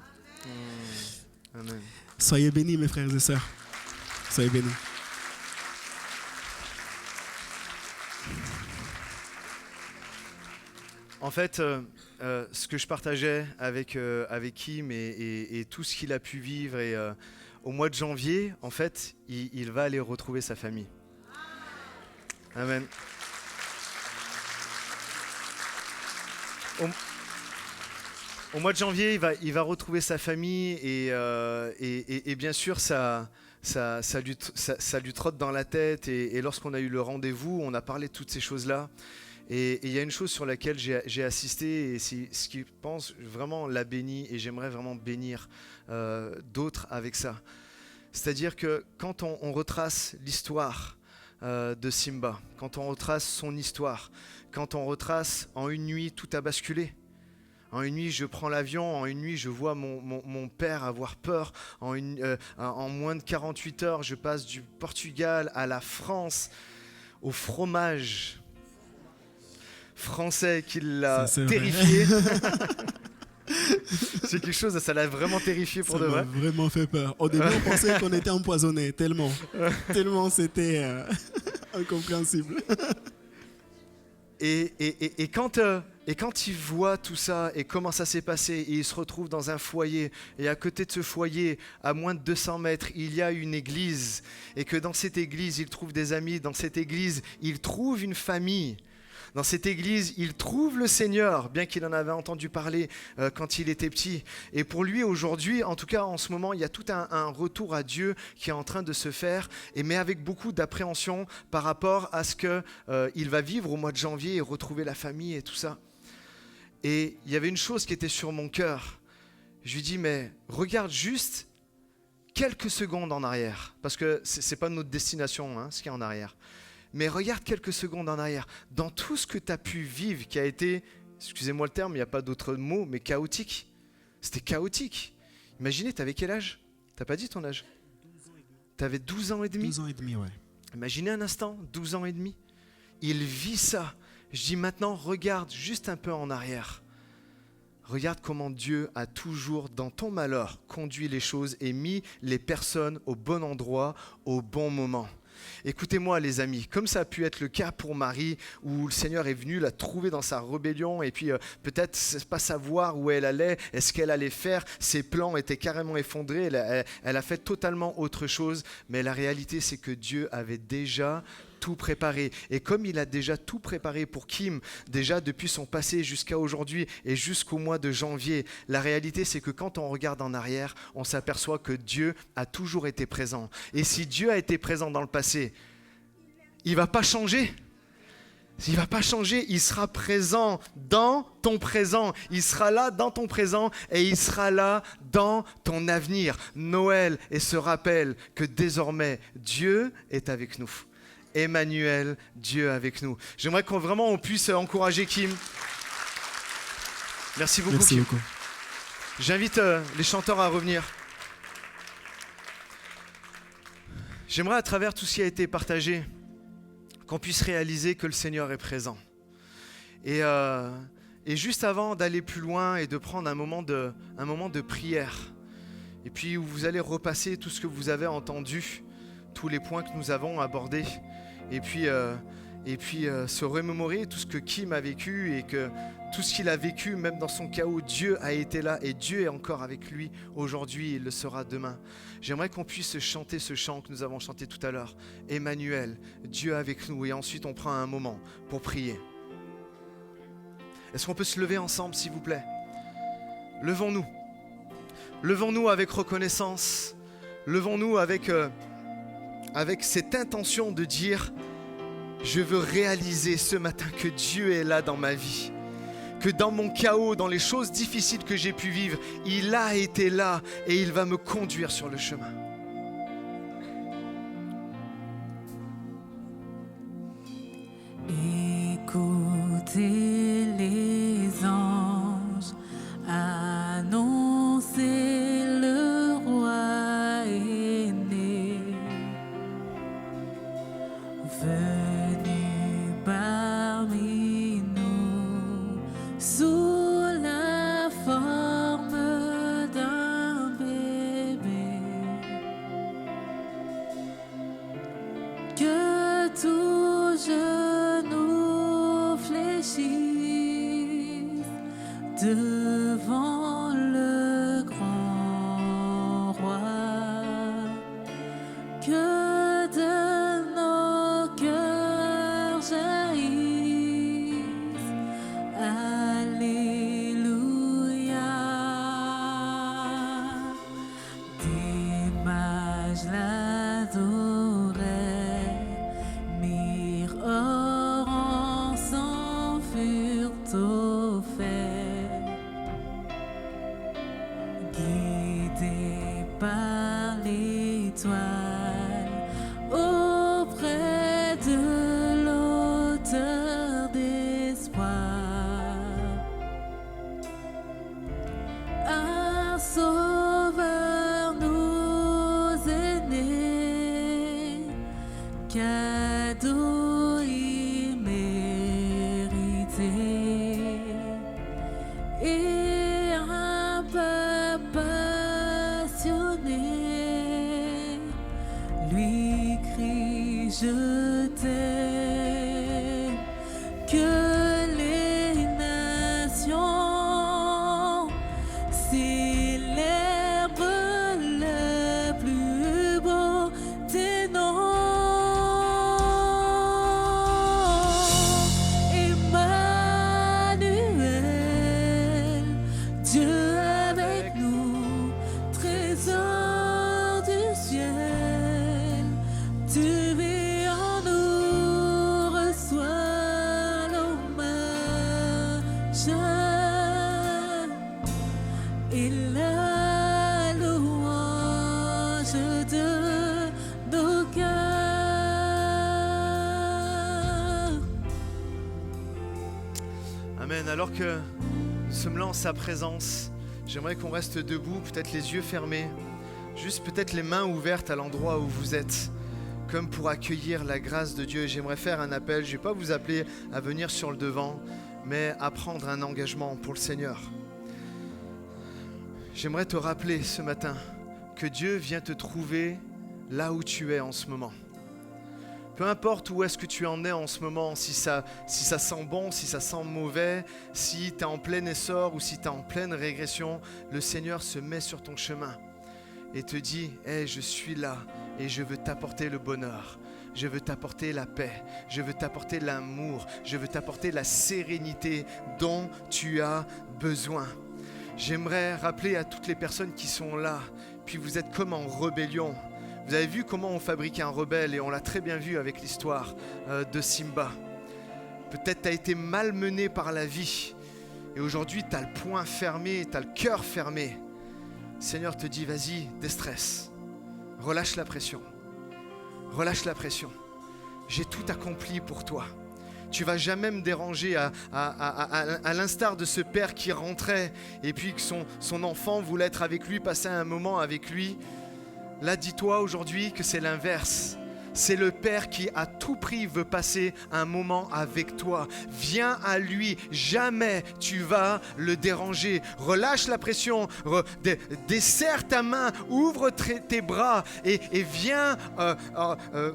Amen. Soyez bénis, mes frères et sœurs. Soyez bénis. En fait, ce que je partageais avec Kim et tout ce qu'il a pu vivre, et au mois de janvier, en fait, il va aller retrouver sa famille. Amen. Au mois de janvier, il va retrouver sa famille et bien sûr, ça lui trotte dans la tête. Et lorsqu'on a eu le rendez-vous, on a parlé de toutes ces choses-là. Et il y a une chose sur laquelle j'ai assisté, et c'est ce qui, pense, vraiment l'a béni, et j'aimerais vraiment bénir d'autres avec ça. C'est-à-dire que quand on retrace l'histoire de Simba, quand on retrace son histoire, quand on retrace en une nuit, tout a basculé. En une nuit, je prends l'avion, en une nuit, je vois mon père avoir peur. En moins de 48 heures, je passe du Portugal à la France, au fromage français qui l'a terrifié. C'est quelque chose, ça l'a vraiment terrifié pour de vrai. Ça m'a vraiment fait peur. Au début, on pensait qu'on était empoisonné, tellement c'était incompréhensible. Et quand il voit tout ça et comment ça s'est passé, et il se retrouve dans un foyer, et à côté de ce foyer, à moins de 200 mètres, il y a une église, et que dans cette église, il trouve des amis, dans cette église, il trouve une famille. Dans cette église, il trouve le Seigneur, bien qu'il en avait entendu parler quand il était petit. Et pour lui, aujourd'hui, en tout cas en ce moment, il y a tout un retour à Dieu qui est en train de se faire, mais avec beaucoup d'appréhension par rapport à ce qu'il va vivre au mois de janvier et retrouver la famille et tout ça. Et il y avait une chose qui était sur mon cœur. Je lui dis, mais regarde juste quelques secondes en arrière, parce que ce n'est pas notre destination, ce qui est en arrière. Mais regarde quelques secondes en arrière, dans tout ce que tu as pu vivre, qui a été, excusez-moi le terme, il n'y a pas d'autre mot, mais chaotique. C'était chaotique. Imaginez, tu avais quel âge? Tu n'as pas dit ton âge? Tu avais 12 ans et demi. 12 ans et demi, ouais. Imaginez un instant, 12 ans et demi. Il vit ça. Je dis maintenant, regarde juste un peu en arrière. Regarde comment Dieu a toujours, dans ton malheur, conduit les choses et mis les personnes au bon endroit, au bon moment. Écoutez-moi les amis, comme ça a pu être le cas pour Marie, où le Seigneur est venu la trouver dans sa rébellion et puis peut-être pas savoir où elle allait, est-ce qu'elle allait faire, ses plans étaient carrément effondrés, elle a fait totalement autre chose, mais la réalité c'est que Dieu avait déjà tout préparé. Et comme il a déjà tout préparé pour Kim, déjà depuis son passé jusqu'à aujourd'hui et jusqu'au mois de janvier, la réalité c'est que quand on regarde en arrière, on s'aperçoit que Dieu a toujours été présent. Et si Dieu a été présent dans le passé, il ne va pas changer. Il ne va pas changer, il sera présent dans ton présent. Il sera là dans ton présent et il sera là dans ton avenir. Noël et se rappelle que désormais Dieu est avec nous. Emmanuel, Dieu avec nous. J'aimerais qu'on puisse encourager Kim. Merci beaucoup, Merci Kim. beaucoup. J'invite les chanteurs à revenir. J'aimerais à travers tout ce qui a été partagé, qu'on puisse réaliser que le Seigneur est présent. Et juste avant d'aller plus loin et de prendre un moment de prière, et puis où vous allez repasser tout ce que vous avez entendu, tous les points que nous avons abordés, et puis se remémorer tout ce que Kim a vécu et que tout ce qu'il a vécu, même dans son chaos, Dieu a été là et Dieu est encore avec lui aujourd'hui, il le sera demain. J'aimerais qu'on puisse chanter ce chant que nous avons chanté tout à l'heure. Emmanuel, Dieu avec nous, et ensuite on prend un moment pour prier. Est-ce qu'on peut se lever ensemble, s'il vous plaît? Levons-nous. Levons-nous avec reconnaissance. Levons-nous avec cette intention de dire, je veux réaliser ce matin que Dieu est là dans ma vie. Que dans mon chaos, dans les choses difficiles que j'ai pu vivre, il a été là et il va me conduire sur le chemin. Écoutez les anges annoncer le roi est né, venu parmi nous sous la forme d'un bébé. devant le grand roi, que de nos cœurs jaillisse. Alléluia. Des mages l'adoraient, myrrhe, or, encens furent offerts. Guidés par l'étoile, auprès de l'auteur d'espoir, un sauveur nous est né, cadeau immérité, et un peuple passionné lui crie je t'aime. Que les nations célèbrent le plus beau des noms. Emmanuel, Dieu avec nous, trésor du ciel, tu vis en nous, reçois l'hommage et la louange de nos cœurs. Amen. Alors que nous sommes là en sa présence, j'aimerais qu'on reste debout, peut-être les yeux fermés, juste peut-être les mains ouvertes à l'endroit où vous êtes, comme pour accueillir la grâce de Dieu. J'aimerais faire un appel, je ne vais pas vous appeler à venir sur le devant, mais à prendre un engagement pour le Seigneur. J'aimerais te rappeler ce matin que Dieu vient te trouver là où tu es en ce moment. Peu importe où est-ce que tu en es en ce moment, si ça sent bon, si ça sent mauvais, si tu es en plein essor ou si tu es en pleine régression, le Seigneur se met sur ton chemin et te dit « Hey, je suis là et je veux t'apporter le bonheur. Je veux t'apporter la paix. Je veux t'apporter l'amour. Je veux t'apporter la sérénité dont tu as besoin. » J'aimerais rappeler à toutes les personnes qui sont là, puis vous êtes comme en rébellion. Vous avez vu comment on fabrique un rebelle et on l'a très bien vu avec l'histoire de Simba. Peut-être tu as été malmené par la vie et aujourd'hui tu as le poing fermé, tu as le cœur fermé. Le Seigneur te dit vas-y, déstresse, relâche la pression, relâche la pression. J'ai tout accompli pour toi. Tu vas jamais me déranger à l'instar de ce père qui rentrait et puis que son enfant voulait être avec lui, passer un moment avec lui. Là, dis-toi aujourd'hui que c'est l'inverse. C'est le Père qui à tout prix veut passer un moment avec toi. Viens à lui, jamais tu vas le déranger. Relâche la pression, desserre ta main, ouvre tes bras et viens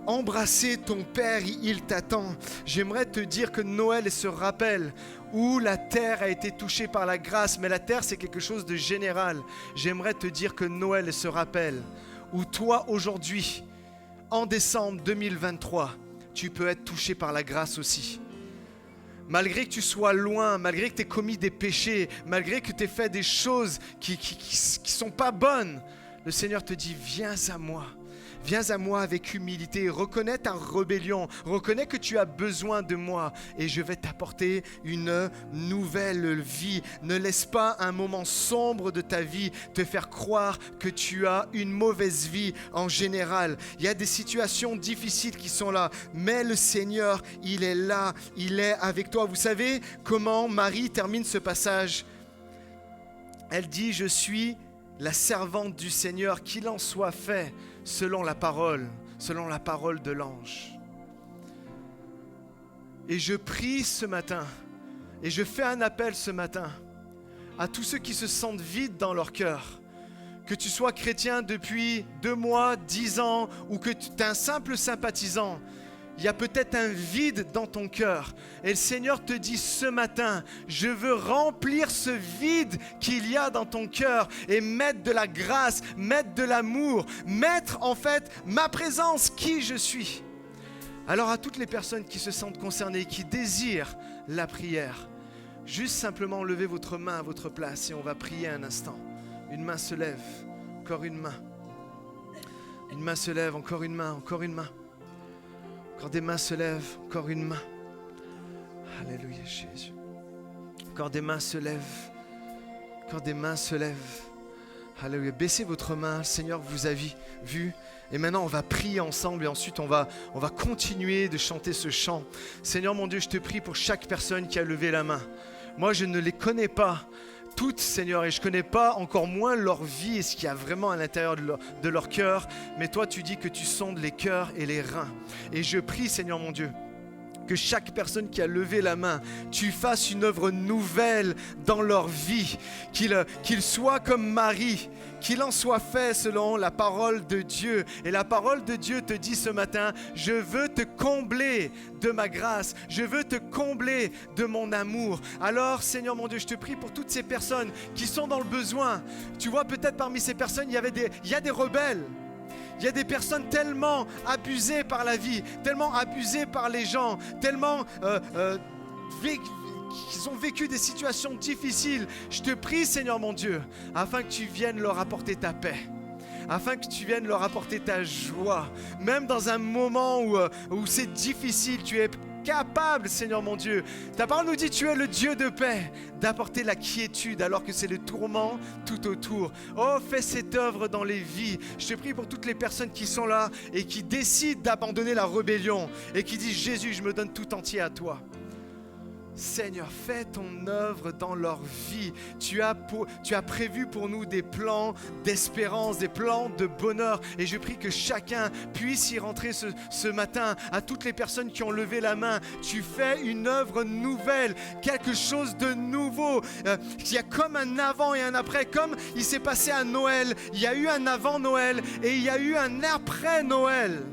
embrasser ton Père, il t'attend. J'aimerais te dire que Noël se rappelle où la terre a été touchée par la grâce, mais la terre c'est quelque chose de général. J'aimerais te dire que Noël se rappelle où toi aujourd'hui, en décembre 2023, tu peux être touché par la grâce aussi. Malgré que tu sois loin, malgré que tu aies commis des péchés, malgré que tu aies fait des choses qui sont pas bonnes, le Seigneur te dit, viens à moi. Viens à moi avec humilité, reconnais ta rébellion, reconnais que tu as besoin de moi et je vais t'apporter une nouvelle vie. Ne laisse pas un moment sombre de ta vie te faire croire que tu as une mauvaise vie en général. Il y a des situations difficiles qui sont là, mais le Seigneur, il est là, il est avec toi. Vous savez comment Marie termine ce passage? Elle dit, je suis la servante du Seigneur, qu'il en soit fait selon la parole de l'ange. Et je prie ce matin, et je fais un appel ce matin à tous ceux qui se sentent vides dans leur cœur, que tu sois chrétien depuis 2 mois, 10 ans, ou que tu es un simple sympathisant. il y a peut-être un vide dans ton cœur. Et le Seigneur te dit ce matin, je veux remplir ce vide qu'il y a dans ton cœur et mettre de la grâce, mettre de l'amour, mettre en fait ma présence, qui je suis. Alors à toutes les personnes qui se sentent concernées, qui désirent la prière, juste simplement levez votre main à votre place et on va prier un instant. Une main se lève, encore une main. Une main se lève, encore une main, encore une main. Encore des mains se lèvent, encore une main. Alléluia Jésus. Encore des mains se lèvent, encore des mains se lèvent. Alléluia. Baissez votre main, le Seigneur vous a vu. Et maintenant, on va prier ensemble et ensuite, on va continuer de chanter ce chant. Seigneur mon Dieu, je te prie pour chaque personne qui a levé la main. Moi, je ne les connais pas toutes, Seigneur, et je ne connais pas encore moins leur vie et ce qu'il y a vraiment à l'intérieur de leur cœur. Mais toi, tu dis que tu sondes les cœurs et les reins. Et je prie, Seigneur mon Dieu, que chaque personne qui a levé la main, tu fasses une œuvre nouvelle dans leur vie, qu'ils soient comme Marie, qu'il en soit fait selon la parole de Dieu. Et la parole de Dieu te dit ce matin, je veux te combler de ma grâce, je veux te combler de mon amour. Alors Seigneur mon Dieu, je te prie pour toutes ces personnes qui sont dans le besoin. Tu vois, peut-être parmi ces personnes, il y a des rebelles. Il y a des personnes tellement abusées par la vie, tellement abusées par les gens, tellement qu'ils ont vécu des situations difficiles. Je te prie, Seigneur mon Dieu, afin que tu viennes leur apporter ta paix, afin que tu viennes leur apporter ta joie. Même dans un moment où c'est difficile, tu es capable, Seigneur mon Dieu. Ta parole nous dit, tu es le Dieu de paix, d'apporter la quiétude alors que c'est le tourment tout autour. Oh, fais cette œuvre dans les vies. Je te prie pour toutes les personnes qui sont là et qui décident d'abandonner la rébellion et qui disent, Jésus, je me donne tout entier à toi. Seigneur, fais ton œuvre dans leur vie. Tu as prévu pour nous des plans d'espérance, des plans de bonheur. Et je prie que chacun puisse y rentrer ce matin. À toutes les personnes qui ont levé la main, tu fais une œuvre nouvelle, quelque chose de nouveau. Il y a comme un avant et un après, comme il s'est passé à Noël. Il y a eu un avant Noël et il y a eu un après Noël.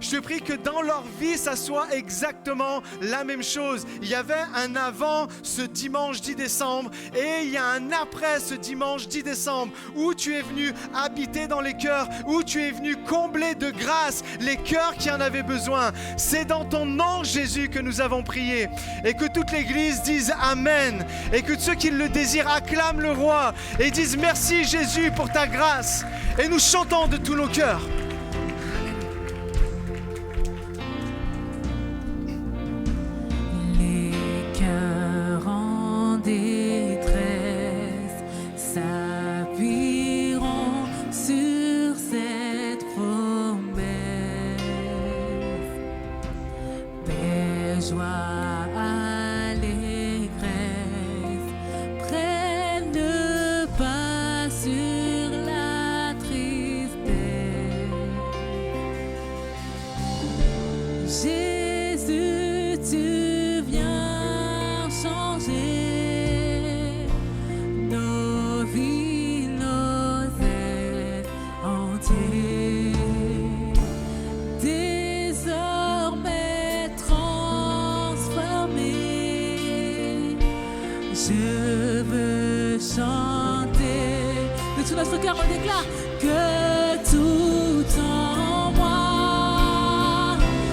Je te prie que dans leur vie, ça soit exactement la même chose. Il y avait un avant ce dimanche 10 décembre et il y a un après ce dimanche 10 décembre où tu es venu habiter dans les cœurs, où tu es venu combler de grâce les cœurs qui en avaient besoin. C'est dans ton nom, Jésus, que nous avons prié. Et que toute l'Église dise Amen. Et que ceux qui le désirent acclament le Roi et disent merci, Jésus, pour ta grâce. Et nous chantons de tous nos cœurs.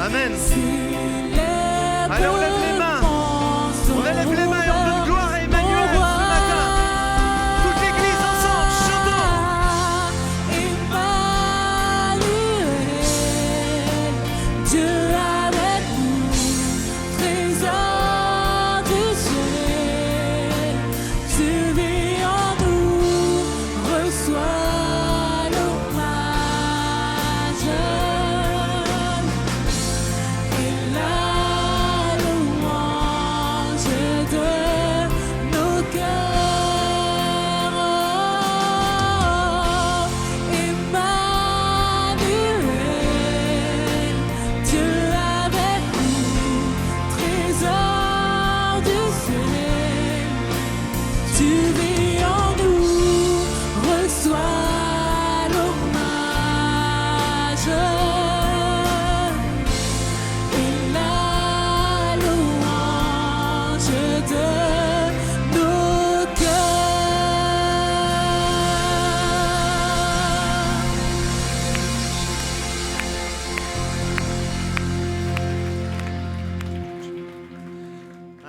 Amen. Allez, on lève les mains. On lève les mains et on donne gloire à Emmanuel ce matin. Toute l'église ensemble, chantons. Emmanuel, Dieu avec nous, trésor du ciel, tu vis en nous, reçois l'hommage. Et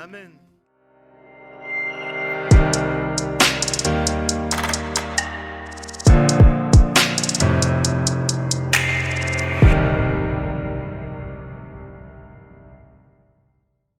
Amen.